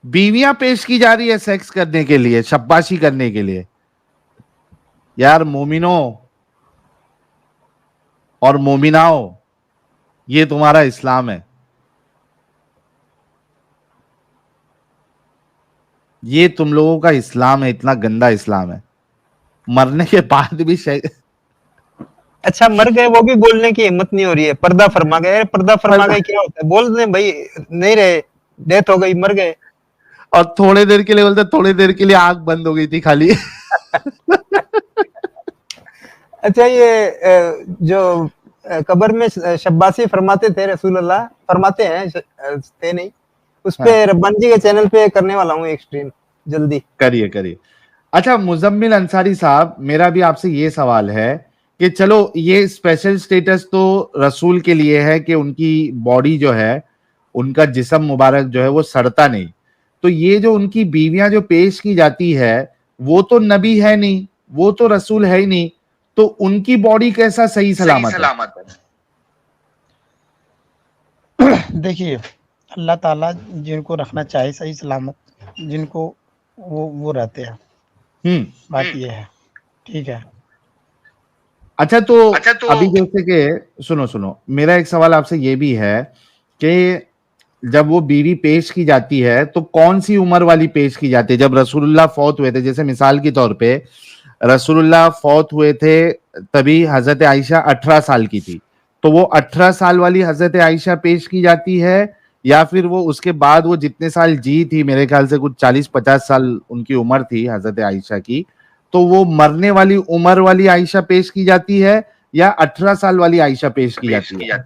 बीवियां पेश की जा रही है सेक्स करने के लिए, शब्बाशी करने के लिए। यार मोमिनो और मोमिनाओ, ये तुम्हारा इस्लाम है? ये तुम लोगों का इस्लाम है? इतना गंदा इस्लाम है, मरने के बाद भी अच्छा मर गए वो भी बोलने की हिम्मत नहीं हो रही है। पर्दा फरमा गए, पर्दा फरमा गए क्या होता है? बोल दे भाई, नहीं रहे, डेथ हो गई, मर गए। और थोड़ी देर के लिए बोलते, थोड़ी देर के लिए आंख बंद हो गई थी खाली। अच्छा ये जो कब्र में शब्बासी फरमाते थे रसूल अल्लाह, फरमाते हैं, थे नहीं, उस पे रब्बानी जी के चैनल पे करने वाला हूँ एक स्ट्रीम जल्दी। करिए करिए। अच्छा मुजम्मिल अंसारी साहब, मेरा भी आपसे ये सवाल है कि चलो ये स्पेशल स्टेटस तो रसूल के लिए है कि उनकी बॉडी जो है, उनका जिस्म मुबारक जो है वो सड़ता नहीं, तो ये जो उनकी बीवियां जो पेश की जाती है वो तो नबी है नहीं, वो तो रसूल है ही नहीं, तो उनकी बॉडी कैसा सही सलामत है? देखिए, अल्लाह ताला जिनको रखना चाहे सही सलामत, जिनको वो रहते हैं। बात ये है, ठीक है। अच्छा तो अभी जैसे कि सुनो, मेरा एक सवाल आपसे ये भी है कि जब वो बीवी पेश की जाती है तो कौन सी उम्र वाली पेश की जाती है? जब रसूलुल्लाह फौत हुए थे, जैसे मिसाल के तौर पे रसूलुल्लाह फौत हुए थे तभी हजरत आयशा 18 साल की थी, तो वो 18 साल वाली हजरत आयशा पेश की जाती है, या फिर वो उसके बाद वो जितने साल जी थी, मेरे ख्याल से कुछ 40-50 साल उनकी उम्र थी हजरत आयशा की, तो वो मरने वाली उम्र वाली आयशा पेश की जाती है या 18 साल वाली आयशा पेश की जाती है?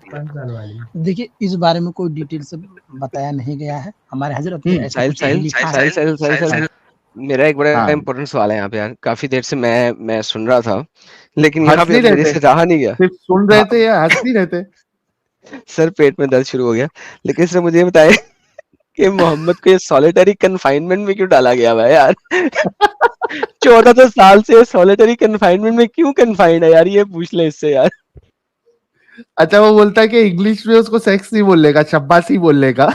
देखिए, इस बारे में कोई डिटेल से बताया नहीं गया है हमारे हजरत ने, ऐसा कुछ नहीं लिखा है। साहिल, मेरा एक बड़ा इंपॉर्टेंट सवाल है यहाँ पे यार। काफी देर से मैं सुन रहा था, लेकिन यहाँ पे मेरे से रहा नहीं गया। सिर्फ सुन रहे थे या हंस नहीं रहे थे? सर पेट में दर्द शुरू हो गया। लेकिन सर मुझे ये बताएं कि मोहम्मद को ये सॉलिटरी कन्फाइनमेंट में क्यों डाला गया हुआ है यार? 14 साल से सॉलिटरी कन्फाइनमेंट में क्यों कन्फाइंड है यार? ये पूछ ले इससे यार। अच्छा वो बोलता है कि इंग्लिश में उसको सेक्स नहीं बोलने का, शब्बासी बोलने का।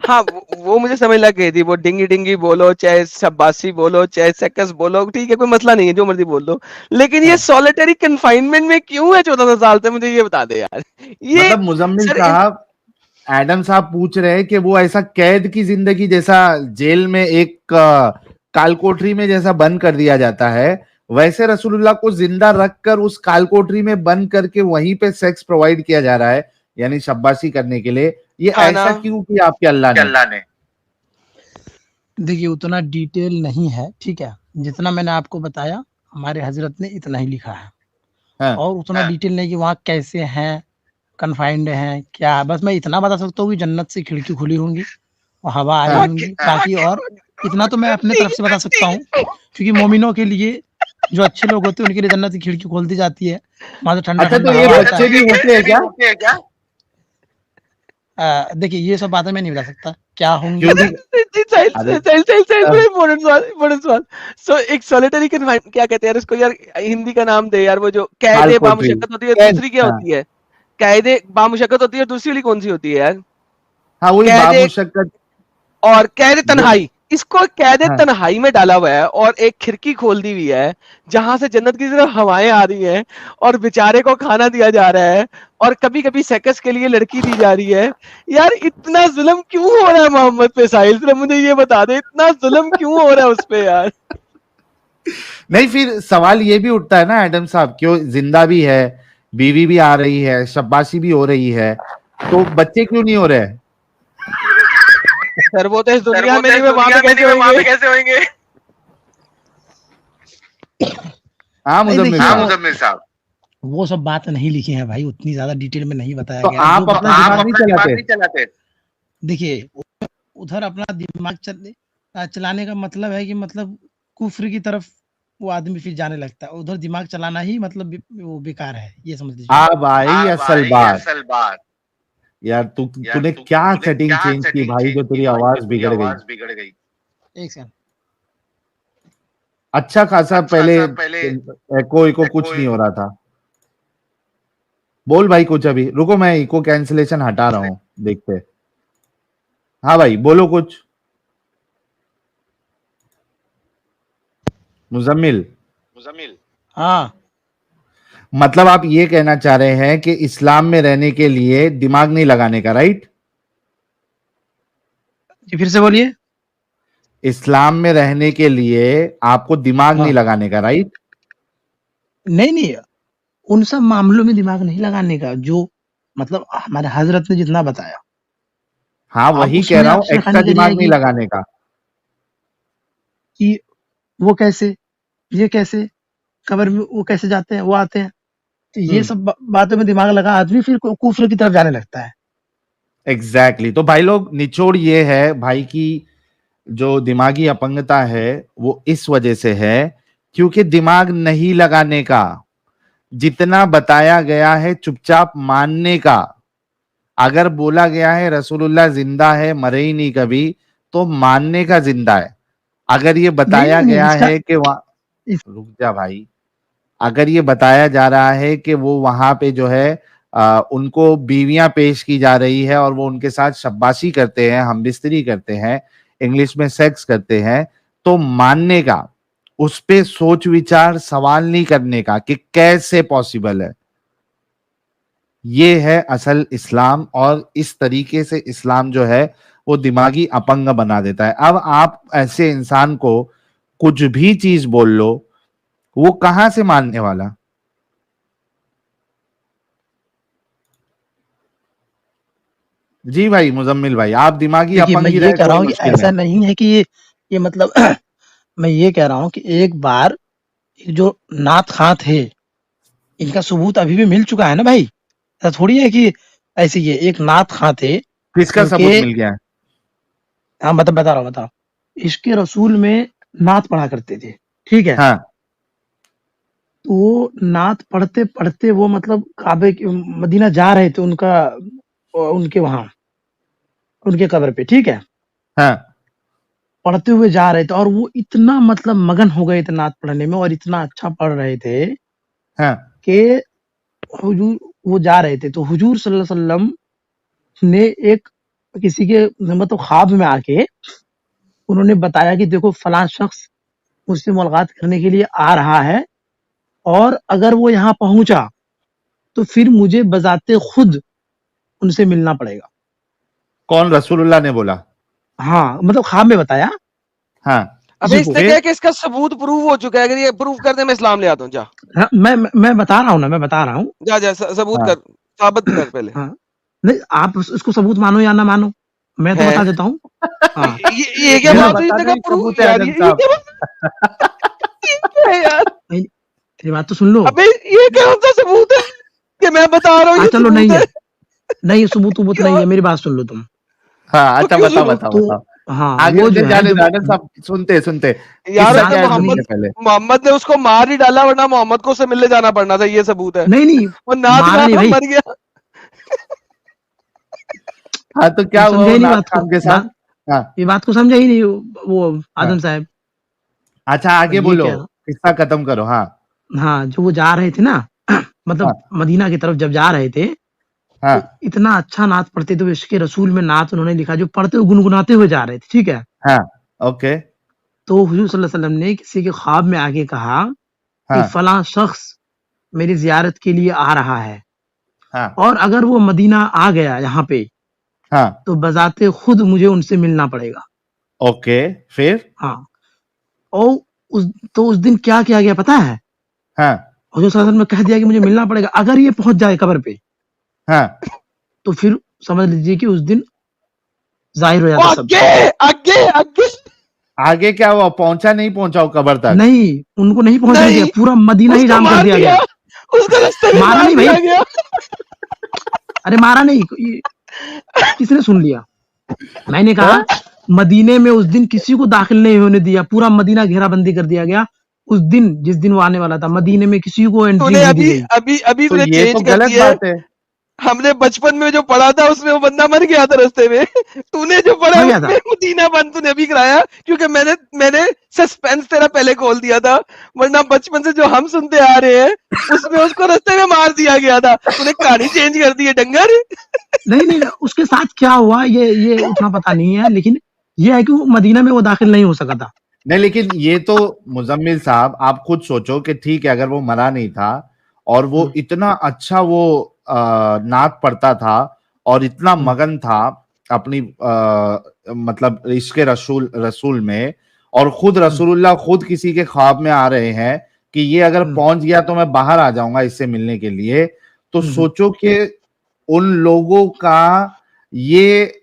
हाँ वो मुझे समझ लग गई थी। वो डिंगी डिंगी बोलो, चाहे शब्बासी बोलो, चाहे सेकस बोलो, ठीक है, कोई मसला नहीं है, जो मर्जी बोल दो। लेकिन ये सॉलिटरी कन्फाइनमेंट में क्यों है 14 साल से? मुझे ये बता दे यार। ये मतलब मुजम्मिल साहब, एडम साहब पूछ रहे हैं कि वो ऐसा कैद की जिंदगी जैसा जेल में एक कालकोठरी में जैसा बंद कर दिया जाता है, वैसे रसूलुल्लाह को जिंदा रखकर उस कालकोठरी में बंद करके वहीं पे सेक्स प्रोवाइड किया जा रहा है, यानी शब्बाशी करने के लिए। ये ऐसा क्यों किया आपके अल्लाह ने? देखिए, उतना डिटेल नहीं है, ठीक है, जितना मैंने आपको बताया हमारे हजरत ने इतना ही लिखा है। और उतना डिटेल नहीं कि वहाँ कैसे हैं, कन्फाइंड हैं, क्या है। बस मैं इतना बता सकता हूँ कि जन्नत से खिड़की खुली होंगी और हवा आ रही होंगी, बाकी और इतना तो मैं अपने तरफ से बता सकता हूँ, क्योंकि मोमिनों के लिए, जो अच्छे लोग होते हैं उनके लिए जन्नत की खिड़की खोल दी जाती है, वहां से ठंडा अच्छा, ठंडा तो ये हवा आता बच्चे भी होते हैं क्या? देखिए, ये सब बातें मैं नहीं बता सकता क्या होंगी। सो एक सॉलिटरी कन्फाइनमेंट क्या कहते हैं यार इसको यार? हिंदी का नाम दे यार। वो जो कैदे बामुशक्कत होती है, दूसरी क्या होती है? कैदे बामुशक्कत होती है, दूसरी वाली कौन सी होती है यार? हाँ वही बामुशक्कत और कैदे तन्हाई। इसको कैदे तन्हाई में डाला हुआ है और एक खिड़की खोल दी हुई है जहां से जन्नत की तरफ हवाएं आ रही हैं और बेचारे को खाना दिया जा रहा है और कभी कभी सेकस के लिए लड़की दी जा रही है। यार इतना जुल्म क्यों हो रहा है मोहम्मद पे? साहिल सिर्फ मुझे ये बता दे, इतना जुल्म क्यों हो रहा है उस पे यार? नहीं, फिर सवाल ये भी उठता है ना एडम साहब, क्यों जिंदा भी है, बीवी भी आ रही है, शब्बाशी भी हो रही है, तो बच्चे क्यों नहीं हो रहे? सर वो तो इस दुनिया में नहीं, वहां पे कैसे होंगे? हाँ मुजम्मिल साहब, वो सब बात नहीं लिखी है भाई, उतनी ज्यादा डिटेल में नहीं बताया तो गया है। आप जो अपना मतलब दिमाग नहीं चलाते? देखिए, उधर अपना दिमाग चलाने का मतलब है कि मतलब कुफ्र की तरफ वो आदमी फिर जाने लगता है। उधर दिमाग चलाना ही मतलब वो बेकार है, ये समझ लीजिए। अब आई असल बात। यार तूने क्या सेटिंग चेंज की भाई जो तेरी आवाज बिगड़ गई? एक सेकंड। अच्छा खासा पहले एको कुछ नहीं हो रहा था। बोल भाई कुछ। अभी रुको, मैं इको कैंसिलेशन हटा रहा हूँ, देखते। हाँ भाई बोलो कुछ। मुजम्मिल, हाँ, मतलब आप ये कहना चाह रहे हैं कि इस्लाम में रहने के लिए दिमाग नहीं लगाने का, राइट? जी फिर से बोलिए। इस्लाम में रहने के लिए आपको दिमाग हाँ। नहीं लगाने का, राइट? नहीं, उन सब मामलों में दिमाग नहीं लगाने का, जो मतलब हमारे हजरत ने जितना बताया। हाँ अब वही कह उसमें रहा हूँ, आपसे एक्स्ट्रा खाने का दिमाग है नहीं लगाने का। कि वो कैसे, ये कैसे, कब्र में वो कैसे जाते हैं, वो आते हैं। तो ये सब बातों में दिमाग लगा आदमी फिर कुफ्र की तरफ जाने लगता है। एग्जैक्टली तो भाई लोग, निचोड़ ये है भाई की जो दिमागी अपंगता है वो इस वजह से है क्योंकि दिमाग नहीं लगाने का। जितना बताया गया है चुपचाप मानने का। अगर बोला गया है रसूलुल्लाह जिंदा है, मरे ही नहीं कभी, तो मानने का जिंदा है। अगर ये बताया नहीं, गया इसका है कि इस, रुक जा भाई। अगर ये बताया जा रहा है कि वो वहां पे जो है उनको बीवियां पेश की जा रही है और वो उनके साथ शब्बाशी करते हैं, हम बिस्तरी करते हैं, इंग्लिश में सेक्स करते हैं, तो मानने का, उस पे सोच विचार सवाल नहीं करने का कि कैसे पॉसिबल है। ये है असल इस्लाम। और इस तरीके से इस्लाम जो है वो दिमागी अपंग बना देता है। अब आप ऐसे इंसान को कुछ भी चीज बोल लो, वो कहां से मानने वाला? जी भाई मुजम्मिल भाई, आप दिमागी देखिए मैं अपंग ही ये रहे कह रहा कोई हूँ कि मुश्किल ऐसा नहीं। नहीं है कि ये मतलब मैं ये कह रहा हूँ कि एक बार जो नात खां थे, इनका सबूत अभी भी मिल चुका है ना भाई। ऐसा थोड़ी है कि ऐसे ये एक नात खां थे किसका उनके। सबूत मिल गया है? हाँ मतलब बता रहा हूँ। इश्के रसूल में नात पढ़ा करते थे, ठीक है। हाँ तो वो नात पढ़ते पढ़ते वो मतलब काबे मदीना जा रहे थे, उनके वहां उनके कब्र पे, ठीक है। हाँ पढ़ते हुए जा रहे थे और वो इतना मतलब मगन हो गए थे नात पढ़ने में और इतना अच्छा पढ़ रहे थे हाँ कि हुजूर वो जा रहे थे तो हुजूर सल्लल्लाहु अलैहि वसल्लम ने एक किसी के मतलब ख्वाब में आके उन्होंने बताया कि देखो फलां शख्स मुझसे मुलाकात करने के लिए आ रहा है और अगर वो यहाँ पहुंचा तो फिर मुझे बजाते खुद उनसे मिलना पड़ेगा। कौन? रसूलुल्लाह ने बोला? हाँ मतलब ख्वाब में बताया हाँ अबे किसी को। इसने क्या है कि इसका सबूत प्रूव हो चुका है। अगर ये प्रूव कर दे मैं इस्लाम ले आता हूँ। जा हाँ, मैं बता रहा हूँ ना, मैं बता रहा हूँ। जा जा सबूत हाँ कर, साबित कर पहले। हाँ नहीं, आप इसको सबूत मानो या ना मानो, मैं तो है बता देता हूँ। हाँ ये क्या मेरा बात हुई? बता इसने दो कहा ही प्रूव सबूत है यार। आजम ये साहब। क्या है यार? नहीं, मेरी बात तो सुन लो। अबे ये कौन सा सबूत है कि मैं बता रहा हूँ ये चलो सबूत नहीं है? है, नहीं सबूत नहीं क्यों? है, मेरी बात सुन लो तुम। हाँ तो अच्छा क्यों बताओ सुनूं? बताओ तो बताओ। हाँ आगे वो जो है जाने जब दो आजम साहब, सुनते सुनते यार किस्सा बात क्या है तो सुनिए। सुनते पहले। मोहम्मद ने उसको मार ही डाला, वरना मोहम्मद को उससे मिलने जाना पड़ना था। ये सबूत है। नहीं वो नाथ मारा नहीं खान भाई, मर गया। हाँ तो क्या तुम हुआ समझे वो ही नहीं नाथ बात को। खान के साथ? हाँ ये बात को समझे ही नहीं वो हाँ आजम साहब। अच्छा मैं आगे ये बोलो, कह रहा किस्सा खत्म करो। हाँ हाँ जो वो जा रहे थे ना मतलब हाँ मदीना की तरफ जब जा रहे थे हाँ तो इतना अच्छा नात पढ़ते थे। इश्के रसूल में नात उन्होंने लिखा, जो पढ़ते हुए गुनगुनाते हुए जा रहे थे, ठीक है। हाँ ओके तो हुजूर सल्लल्लाहु अलैहि वसल्लम ने किसी के ख्वाब में आके कहा कि हाँ फलां शख्स मेरी जियारत के लिए आ रहा है हाँ और अगर वो मदीना आ गया यहाँ पे हाँ तो बजाते खुद मुझे उनसे मिलना पड़ेगा। ओके फिर? हाँ और उस दिन क्या किया गया पता है? हाँ हुजूर सल्लल्लाहु अलैहि वसल्लम ने कह दिया कि मुझे मिलना पड़ेगा। अगर ये पहुंच जाए कब्र पे हाँ तो फिर समझ लीजिए कि उस दिन जाहिर हो वो जाता सब। आगे आगे आगे आगे क्या हुआ? पहुंचा नहीं पहुंचा वो कब्र तक? नहीं, उनको नहीं पहुंचने दिया, नहीं, पूरा मदीना ही उसको जाम कर मार दिया दिया। गया। उसको रास्ते में मारा मार नहीं दिया भाई। गया। अरे मारा नहीं, किसने सुन लिया? मैंने कहा मदीने में उस दिन किसी को दाखिल नहीं होने दिया, पूरा मदीना घेराबंदी कर दिया गया। उस दिन जिस दिन वो आने वाला था, मदीने में किसी को एंट्री तूने नहीं दी अभी गई। अभी अभी तो तूने ये तो चेंज कर गलत दिया। बात है। हमने बचपन में जो पढ़ा था उसमें वो बंदा मर गया था रास्ते में। तूने जो पढ़ा मर गया था। उसमें मदीना बंद तूने अभी कराया, क्योंकि मैंने सस्पेंस तेरा पहले खोल दिया था, वरना बचपन से जो हम सुनते आ रहे हैं उसमें उसको रास्ते में मार दिया गया था। तूने कहानी चेंज कर दी है डंगर। नहीं, उसके साथ क्या हुआ ये उतना पता नहीं है, लेकिन ये है कि वो मदीना में वो दाखिल नहीं हो सका था। नहीं, लेकिन ये तो मुजम्मिल साहब आप खुद सोचो कि ठीक है, अगर वो मरा नहीं था और वो इतना अच्छा वो नात पढ़ता था और इतना मगन था अपनी मतलब इश्क रसूल में, और खुद रसूलुल्लाह खुद किसी के ख्वाब में आ रहे हैं कि ये अगर पहुंच गया तो मैं बाहर आ जाऊंगा इससे मिलने के लिए, तो सोचो कि उन लोगों का ये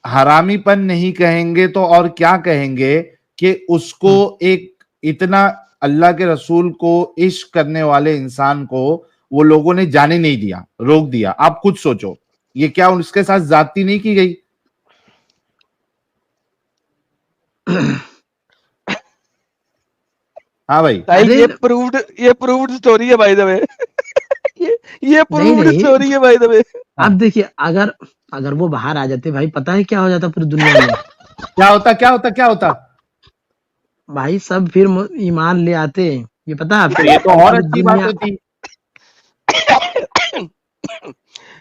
हरामीपन नहीं कहेंगे तो और क्या कहेंगे कि उसको एक इतना अल्लाह के रसूल को इश्क करने वाले इंसान को वो लोगों ने जाने नहीं दिया, रोक दिया। आप खुद सोचो, ये क्या उसके साथ ज्यादती नहीं की गई? हाँ भाई, साहिल, अरे ये प्रूव्ड स्टोरी है बाय द वे। ये प्रूव्ड नहीं। स्टोरी है बाय द वे। अब देखिए, अगर वो बाहर आ जाते भाई, पता है क्या हो जाता पूरी दुनिया में? क्या होता भाई सब फिर ईमान ले आते, ये पता है आपको? ये तो और पूरी अच्छी बात दुनिया- होती।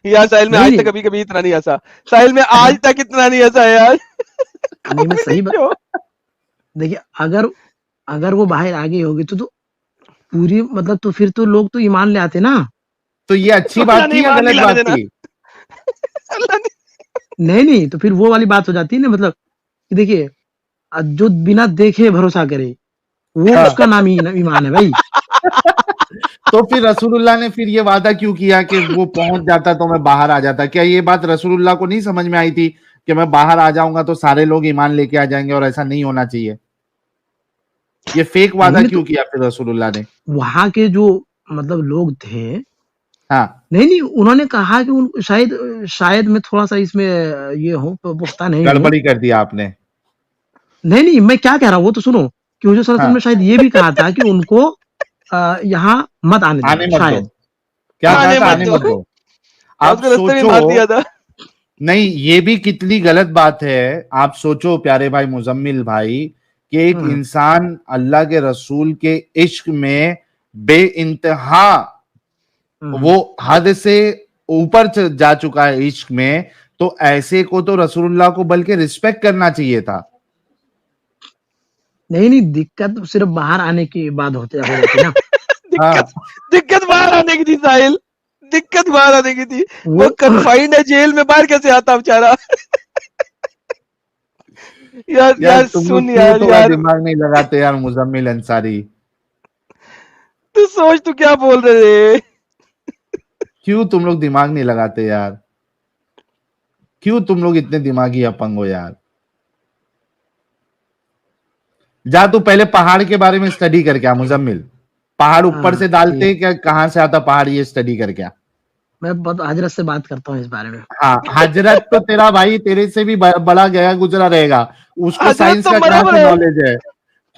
यार साहिल में आज नहीं। तक कभी इतना नहीं हंसा। साहिल में आज तक इतना नहीं हंसा यार। नहीं, मैं सही बात, देखिए अगर वो बाहर आ गई होगी तो पूरी मतलब तो फिर तो लोग तो ईमान ले आते ना। तो ये अच्छी बात थी या गलत बात थी? नहीं, तो फिर वो वाली बात हो जाती है ना, मतलब कि देखिए, जो बिना देखे भरोसा करे वो उसका नाम ही ईमान है भाई। तो फिर रसूलुल्लाह ने फिर ये वादा क्यों किया कि वो पहुंच जाता तो मैं बाहर आ जाता? क्या ये बात रसूलुल्लाह को नहीं समझ में आई थी कि मैं बाहर आ जाऊंगा तो सारे लोग ईमान लेके आ जाएंगे और ऐसा नहीं होना चाहिए? ये फेक वादा क्यों किया फिर रसूलुल्लाह ने? वहां के जो मतलब लोग थे, हाँ, नहीं, उन्होंने कहा कि शायद मैं थोड़ा सा इसमें ये हूँ, पुख्ता नहीं हूँ। गड़बड़ी कर दिया आपने। नहीं, मैं क्या कह रहा हूँ वो तो सुनो, कि हुजूर सल्लल्लाहु अलैहि वसल्लम ने शायद ये भी कहा था कि उनको यहाँ मत आने दो, शायद। क्या कहा था? आने मत दो। आप रास्ते में मार दिया सोचो, था। नहीं ये भी कितनी गलत बात है। आप सोचो प्यारे भाई मुजम्मिल भाई, कि एक इंसान अल्लाह के रसूल के इश्क में बेइंतहा वो हद से ऊपर जा चुका है इश्क में, तो ऐसे को तो रसूलुल्लाह को बल्कि रिस्पेक्ट करना चाहिए था। नहीं, दिक्कत सिर्फ बाहर आने की बात हो जाती ना। दिक्कत बाहर आने की थी साहिल, दिक्कत बाहर आने की थी। वो कन्फाइंड है जेल में, बाहर कैसे आता बेचारा? यार सुन यार दिमाग नहीं लगाते यार मुजम्मिल अंसारी। तू सोच, तू क्या बोल रहे थे? क्यों तुम लोग दिमाग नहीं लगाते यार? क्यों तुम लोग इतने दिमागी अपंग हो यार? जा तू पहले पहाड़ के बारे में स्टडी करके आ मुजम्मिल। पहाड़ ऊपर से डालते क्या, कहां से आता पहाड़, ये स्टडी करके आ। मैं हजरत से बात करता हूँ इस बारे में। हाँ, हजरत तो तेरा भाई तेरे से भी बड़ा गया गुजरा रहेगा, उसको साइंस का कहाँ से नॉलेज है?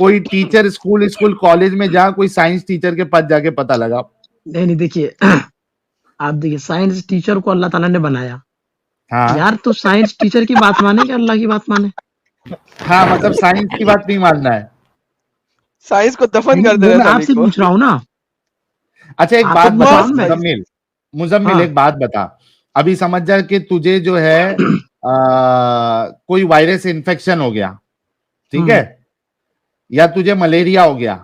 कोई टीचर स्कूल कॉलेज में जा, कोई साइंस टीचर के पास जाके पता लगा। नहीं, देखिए आप देखिए, साइंस टीचर को अल्लाह ताला ने बनाया। हाँ यार, तो साइंस टीचर की बात माने कि अल्लाह की बात माने? हाँ, मतलब साइंस की बात नहीं मानना है, साइंस को दफन कर दे। मैं आपसे पूछ रहा हूँ ना। अच्छा एक बात बता मुजम्मिल, हाँ। एक बात बता। अभी समझ जा कि तुझे जो है कोई वायरस इन्फेक्शन हो गया, ठीक है, या तुझे मलेरिया हो गया,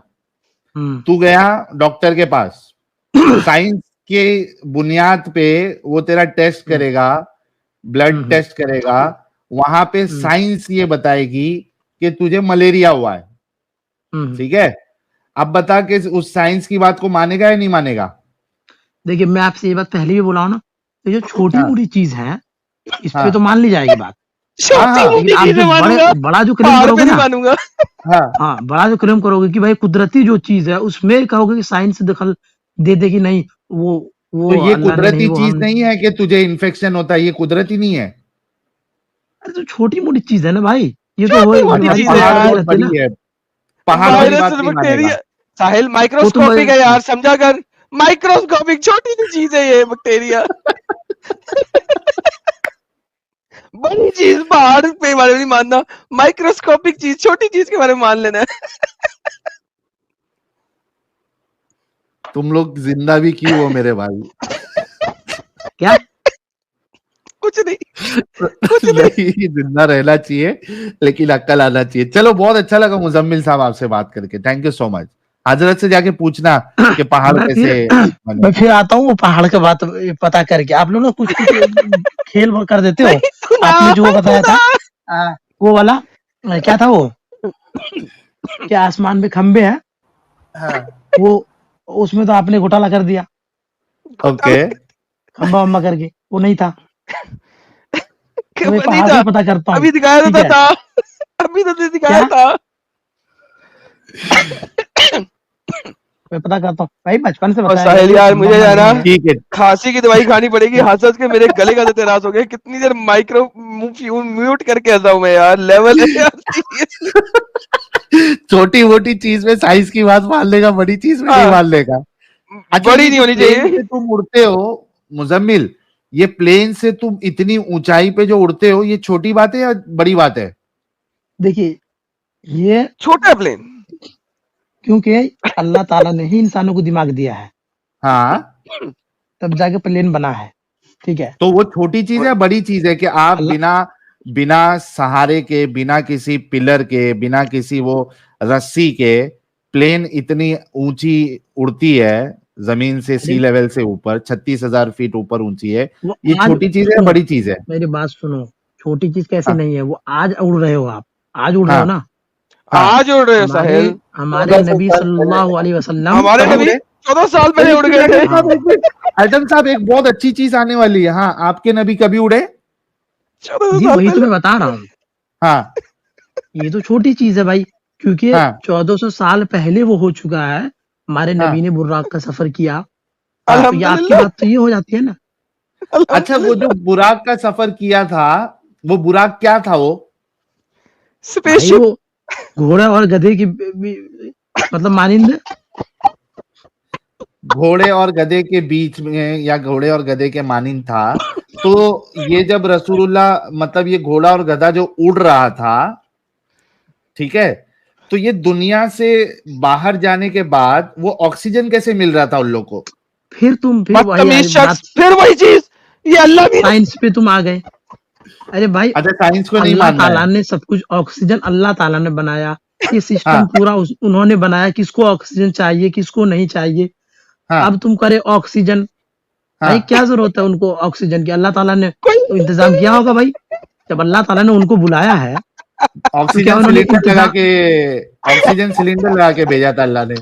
तू गया डॉक्टर के पास, साइंस के बुनियाद पे वो तेरा टेस्ट करेगा, ब्लड टेस्ट करेगा, वहां पे साइंस ये बताएगी कि तुझे मलेरिया हुआ है, ठीक है। अब बता कि उस साइंस की बात को मानेगा या नहीं मानेगा? देखिए, मैं आपसे ये बात पहले भी बोला हूँ ना, तो जो छोटी मोटी चीज है इस पे तो मान ली जाएगी बात। लेकिन आप जो बड़ा जो क्लेम करोगे ना, हाँ, बड़ा जो क्लेम करोगे कि भाई कुदरती जो चीज है उसमें कहोगे कि साइंस दखल दे दे कि नहीं वो तो ये अल्लाह ने कुदरती नहीं, वो चीज हम नहीं है कि तुझे इन्फेक्शन होता है, ये कुदरती नहीं है। अरे तो छोटी मोटी चीज है ना भाई, ये तो वो छोटी-मोटी अच्छा, बीमारी चीज तो है पहाड़ होती यार। बहुत रहती है ना। बड़ी है, पहाड़ वाली वायरस बात और नहीं बैक्टीरिया मानेगा। साहिल वो तो माइक्रोस्कोपिक है यार, समझा कर। माइक्रोस्कोपिक छोटी सी चीज है ये बैक्टीरिया। बड़ी चीज पहाड़ पे बारे में नहीं मानना, माइक्रोस्कोपिक चीज छोटी चीज के बारे में मान लेना है। तुम लोग जिंदा भी क्यों हो मेरे भाई? क्या कुछ नहीं, कुछ नहीं। नहीं, जिंदा रहना चाहिए, लेकिन अक्ल आना चाहिए। चलो, बहुत अच्छा लगा मुजम्मिल साहब आपसे बात करके, थैंक यू सो मच। हजरत से जाके पूछना कि पहाड़ मैं कैसे फिर बने। मैं फिर आता हूँ वो पहाड़ के बात पता करके। आप लोग ना कुछ कुछ खेल वो कर देते हो। नहीं सुना, आपने जो वो बताया था सुना। वो वाला क्या था वो, क्या आसमान में खंबे हैं हाँ, वो, उसमें तो आपने घोटाला कर दिया ओके। खंबा वम्बा करके, वो नहीं था। तो मैं नहीं पहाड़ था, भी पता करता हूँ, अभी दिखाया ठीक तो है। था, अभी तो दिखाया क्या था। मैं पता करता हूँ भाई, बचपन से और बताया साहिल गया यार खंबा मुझे वम्बा जाना, नहीं है। ठीक है। खांसी की दवाई खानी पड़ेगी। हंस के मेरे गले का दराज हो गया। कितनी देर माइक्रो म्यूट करके हंसा हूं मैं यार, लेवल है यार सीरियसली। छोटी मोटी चीज में साइज की बात मान लेगा, बड़ी चीज में नहीं हाँ, मान लेगा। अच्छा, बड़ी ये नहीं जो होनी प्लेन चाहिए। से तुम उड़ते हो मुजम्मिल, ये प्लेन से तुम इतनी ऊंचाई पे जो उड़ते हो, ये छोटी बात है या बड़ी बात है? देखिए ये छोटा प्लेन। क्योंकि अल्लाह ताला ने ही इंसानों को दिमाग दिया है, हाँ, तब जाके प्लेन बना है, ठीक है। तो वो छोटी चीज है या बड़ी चीज है कि आप अल्लाह बिना बिना सहारे के, बिना किसी पिलर के, बिना किसी वो रस्सी के, प्लेन इतनी ऊंची उड़ती है, जमीन से सी अरे लेवल से ऊपर 36,000 फीट ऊपर ऊंची है, वो ये आज छोटी चीज है या सुनो, बड़ी चीज है? मेरी बात सुनो, छोटी चीज कैसे हाँ, नहीं है, वो आज उड़ रहे हो आप, आज उड़ रहे हो हाँ, ना। हाँ। आज उड़ रहे हो हमारे साहिल, हमारे 1400 नबी साल पहले सल्लल्लाहु अलैहि वसल्लम हमारे कब नबी उड़े? 14 साल पहले उड़ गए थे। आइटम साहब, हाँ एक मिनट, आइटम साहब, एक बहुत अच्छी चीज आने वाली है। हाँ, आपके नबी कभी उड़े? 14 जी साल वही तो पहले। मैं बता रहा हूँ, हाँ, ये तो छोटी चीज है भाई, क्योंकि हाँ, 1400 साल पहले वो हो चुका है। हमारे हाँ, नबी ने बुर्राक का सफर किया, हाँ। तो ये आपकी अल्हम्दुलिल्लाह, बात तो ये हो जाती है ना। अच्छा, वो जो अल्हम्दुलिल्लाह। बुराक का सफर किया था, वो बुराक क्या था वो? भाई स्पेसशिप। वो घोड़ा और गधे की मतलब मानिंद। घोड़े और गधे के बीच में, या घोड़े और गधे के मानिंद था। तो ये जब रसूलुल्लाह, मतलब ये घोड़ा और गधा जो उड़ रहा था, ठीक है, तो ये दुनिया से बाहर जाने के बाद वो ऑक्सीजन कैसे मिल रहा था उन लोगों को? फिर वही बदतमीज बात, शख्स, फिर वही चीज, ये अल्लाह भी साइंस पे तुम आ गए। अरे भाई अच्छा, साइंस को नहीं अल्लाह मानना ताला है। ने सब कुछ, ऑक्सीजन अल्लाह ताला ने बनाया, ये सिस्टम हाँ, पूरा उन्होंने बनाया, किसको ऑक्सीजन चाहिए किसको नहीं चाहिए। हाँ, अब तुम करे ऑक्सीजन, भाई हाँ। क्या जरूरत है उनको ऑक्सीजन की, अल्लाह ताला ने तो इंतजाम किया कोई होगा भाई। जब अल्लाह ताला ने उनको बुलाया है तो क्या ऑक्सीजन उन्होंने सिलेंडर लगा इंतजाम, के, ऑक्सीजन सिलेंडर लगा के भेजा था अल्लाह ने।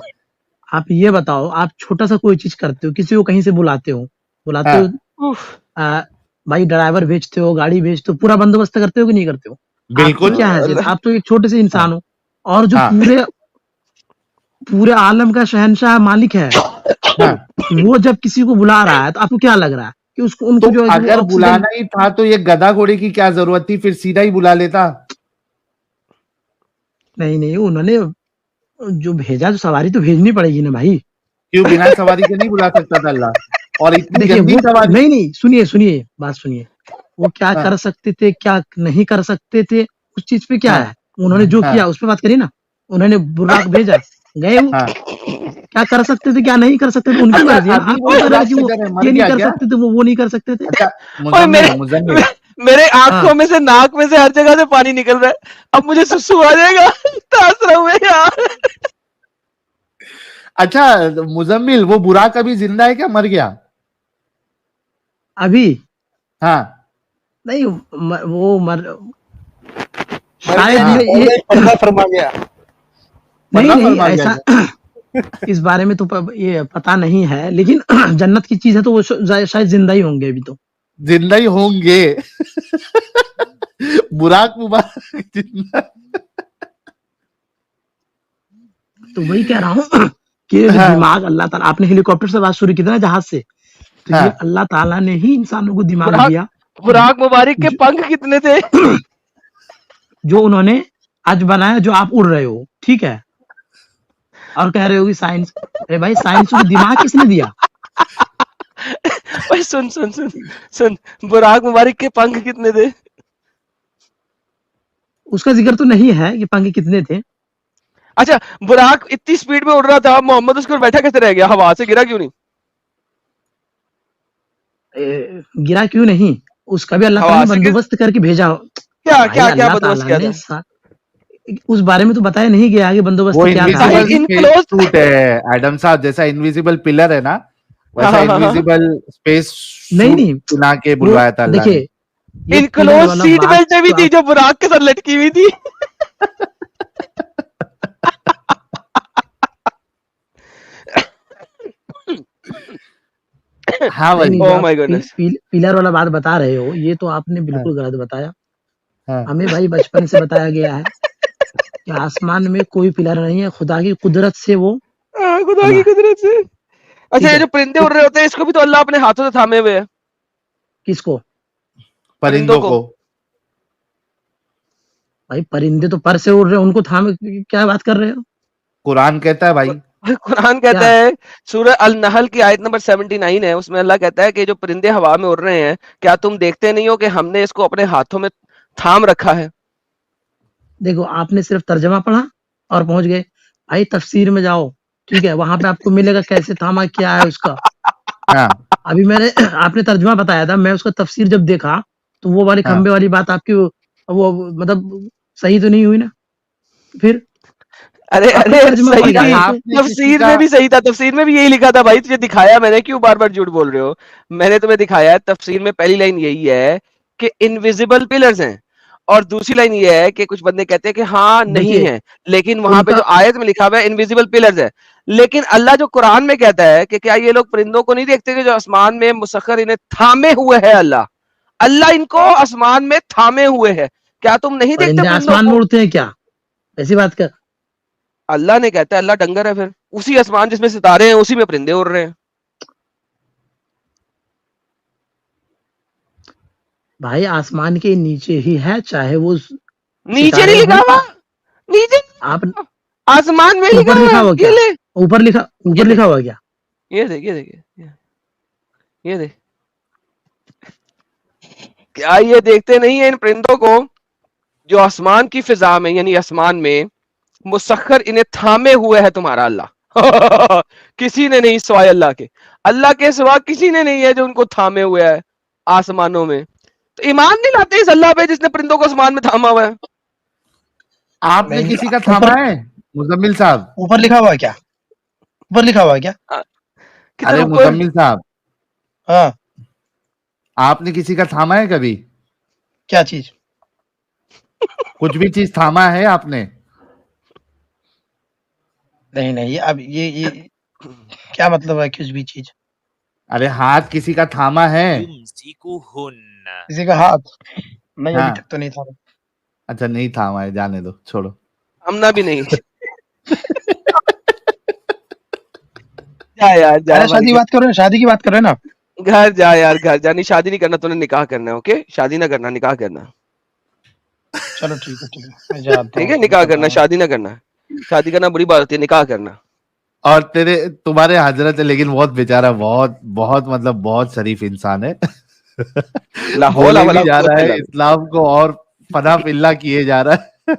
आप ये बताओ, आप छोटा सा कोई चीज करते हो, किसी को कहीं से बुलाते हो, हाँ, उफ, आ, भाई ड्राइवर भेजते हो, गाड़ी भेजते हो, पूरा बंदोबस्त करते हो कि नहीं करते हो। आपकी बिल्कुल। क्या हैसियत, अल्लाह। आप तो एक छोटे से हाँ, इंसान हो, और जो हाँ, पूरे पूरे आलम का शहंशाह मालिक है, हाँ। वो जब किसी को बुला रहा है तो आपको क्या लग रहा है कि उसको तो उनको जो है कि वो अगर ऑक्सीजन। बुलाना ही था तो ये गधा घोड़े की क्या जरूरत थी, फिर सीधा ही बुला लेता। नहीं उन्होंने जो भेजा, तो सवारी तो भेजनी पड़ेगी ना भाई। क्यों बिना सवारी के नहीं बुला सकता था अल्लाह? और इतनी देखिए गंदी वो सवारी। नहीं, सुनिए बात सुनिए, वो क्या हाँ, कर सकते थे क्या नहीं कर सकते थे, उस चीज पे क्या हाँ, है, उन्होंने जो हाँ, किया उस पे बात करिए ना। उन्होंने बुर्राक भेजा, गए वो, हाँ। क्या कर सकते थे क्या नहीं कर सकते थे उनकी अच्छा, मर्जी है ना। अभी आप वो क्यों कर रहे हो बुराक कि वो किधर है, मर ये नहीं गया कर क्या? सकते थे, वो नहीं कर सकते थे। अच्छा, ओए मुजम्मिल, मुजम्मिल। मेरे हाँ आंखों में से, नाक में से, हर जगह से पानी निकल रहा है। अब मुझे सुसु आ जाएगा। तरस रहा हूं मैं यार। अच्छा, मुजम्मिल, वो बुराक अभी जिंदा है क्या मर गया? अभी हाँ, नहीं, वो मर, मर शायद गया, ये पहले ही पर्दा फरमा गया। पर्दा नहीं फरमा गया ऐसा क्या? इस बारे में तो ये पता नहीं है, लेकिन जन्नत की चीज है तो वो शायद जिंदा ही होंगे अभी तो। जिंदा ही होंगे। बुराक मुबारक जिंदा। तो वही कह रहा हूँ कि हाँ। दिमाग अल्लाह ताला, आपने हेलीकॉप्टर से बात शुरू की थी ना, जहाज से, तो ये हाँ। अल्लाह ताला ने ही इंसानों को दिमाग बुराक दिया, बुराक मुबारक के जो, पंख कितने थे? जो उन्होंने आज बनाया, जो आप उड़ रहे हो, ठीक है, और कह रहे हो कि साइंस, अरे भाई साइंस को दिमाग किसने दिया? भाई सुन सुन सुन सुन, बुराक मुबारक के पंख कितने थे? उसका जिक्र तो नहीं है कि पंख कितने थे। अच्छा, बुराक इतनी स्पीड में उड़ रहा था, मोहम्मद उसके ऊपर बैठा कैसे रह गया? हवा से गिरा क्यों नहीं? गिरा क्यों नहीं, उसका भी अल्लाह ताला हवा ने से गिर बंदोबस्त करके भेजा। क्या भाई क्या क्या अल्लाह बंदोबस्त ताला किया ने था? उस बारे में तो बताया नहीं गया कि बंदोबस्त वो क्या था। इनविजिबल साहिल, स्पेस इनक्लोज सूट है एडम साहब, जैसा इनविजिबल पिलर है ना, हाँ वैसा हाँ हाँ हाँ, इनविजिबल स्पेस नहीं सूट नहीं, बना के वो बुलवाया था अल्लाह ने। देखिए, ये पिलर इनक्लोज वाला सीट बात बेल्ट भी तो थी आप, जो बुराक के साथ लटकी हुई थी। हाँ नहीं नहीं, भाई। जो ओह आप माय गॉडनेस। पिलर वाला बात बता रहे हो, ये तो आपने हाँ। बिल्कुल गलत बताया। हाँ। हमें भाई बचपन से बताया गया है कि आसमान में कोई पिलर नहीं है, खुदा की कुदरत से वो खुदा बना की है, कुदरत से। अच्छा, ठीक ये है। जो परिंदे तो उड़ रहे होते हैं, इसको भी तो अल्लाह अपने हाथों से थामे हुए है, किसको? परिंदों परिंदों को। को। भाई परिंदे तो पर से उड़ रहे हैं, उनको थाम, क्या बात कर रहे हो? कुरान कहता है भाई। कुरान कहता क्या? है, सूरह अल नहल की आयत नंबर 79 है, उसमें अल्लाह कहता है कि जो परिंदे हवा में उड़ रहे हैं, क्या तुम देखते नहीं हो कि हमने इसको अपने हाथों में थाम रखा है? देखो, आपने सिर्फ तर्जमा पढ़ा और पहुंच गए। भाई तफसीर में जाओ, ठीक है, वहां पे आपको मिलेगा कैसे थामा, क्या है उसका। हाँ। अभी मैंने आपने तर्जमा बताया था, मैं उसका तफसीर जब देखा, तो वो वाली हाँ। खंबे वाली बात आपकी वो मतलब सही तो नहीं हुई ना। फिर अरे आपने अरे तर्जमा सही पढ़ के थी, आए थे। आपने किसी तफसीर का में भी सही था, तफसीर में भी यही लिखा था भाई, तुझे दिखाया मैंने, क्यों बार बार झूठ बोल रहे हो? मैंने तुम्हें दिखाया है, तफसीर में पहली लाइन यही है कि इनविजिबल पिलर्स हैं, और दूसरी लाइन ये है कि कुछ बंदे कहते हैं कि हाँ नहीं देखिए, है, लेकिन वहां पे उनका जो आयत में लिखा हुआ है इनविजिबल पिलर्स है। लेकिन अल्लाह जो कुरान में कहता है कि क्या ये लोग परिंदों को नहीं देखते कि जो आसमान में मुसख्खर इन्हें थामे हुए है अल्लाह, अल्लाह इनको आसमान में थामे हुए है, क्या तुम नहीं देखते परिंदे परिंदों आसमान में को? उड़ते हैं क्या? ऐसी बात कर। अल्लाह ने कहता है, अल्लाह डंगर है, फिर उसी आसमान जिसमें सितारे हैं उसी में परिंदे उड़ रहे हैं। भाई आसमान के नीचे ही है, चाहे वो नीचे सितारे नहीं लिखा हो। हुआ, नीचे नहीं आप लिखा हुआ, आसमान में लिखा ऊपर हुआ लिखा है, हुआ ये क्या? ले, ऊपर ये लिखा देख, हुआ क्या? ये देख, ये देख, ये देख। क्या ये देखते नहीं है इन परिंदों को जो आसमान की फिजा में, यानी आसमान में मुसख्खर इन्हें थामे हुए है तुम्हारा अल्लाह। किसी ने नहीं सिवाय अल्लाह के, अल्लाह के सिवा किसी ने नहीं है जो उनको थामे हुए है आसमानों में। तो ईमान नहीं लाते इस अल्लाह पे जिसने परिंदों को आसमान में थामा हुआ है? आपने नहीं, किसी का थामा ऊपर है मुजम्मिल साहब? ऊपर लिखा हुआ है क्या? ऊपर लिखा हुआ है क्या? किधर अरे ऊपर? मुजम्मिल साहब, हाँ, आपने किसी का थामा है कभी? क्या चीज? कुछ भी चीज थामा है आपने? नहीं नहीं, अब ये क्या मतलब है कुछ भी चीज? अरे हाथ किसी का थामा है? किसी का हाथ? नहीं, अभी हाँ। तक तो नहीं था। अच्छा, नहीं थामा है, जाने दो, छोड़ो। हमना भी नहीं। जा यार, जा अरे भाई, शादी की बात कर रहे हैं, शादी की बात कर रहे हैं ना? घर जा यार, घर जा। नहीं, शादी नहीं करना तूने, निकाह करना है। ओके, शादी ना करना, निकाह करना। चलो ठीक है, ठीक है, मैं जाता ठीक हूँ, है, निकाह करना, शादी ना करना। शादी करना बुरी बात होती है, निकाह करना। और तुम्हारे हजरत है, लेकिन बहुत बेचारा, बहुत बहुत मतलब बहुत शरीफ इंसान है। ला हौला बोले वला भी जा कुव्वत रहा इल्ला है, इस्लाम को और फना फिल्ला किए जा रहा है।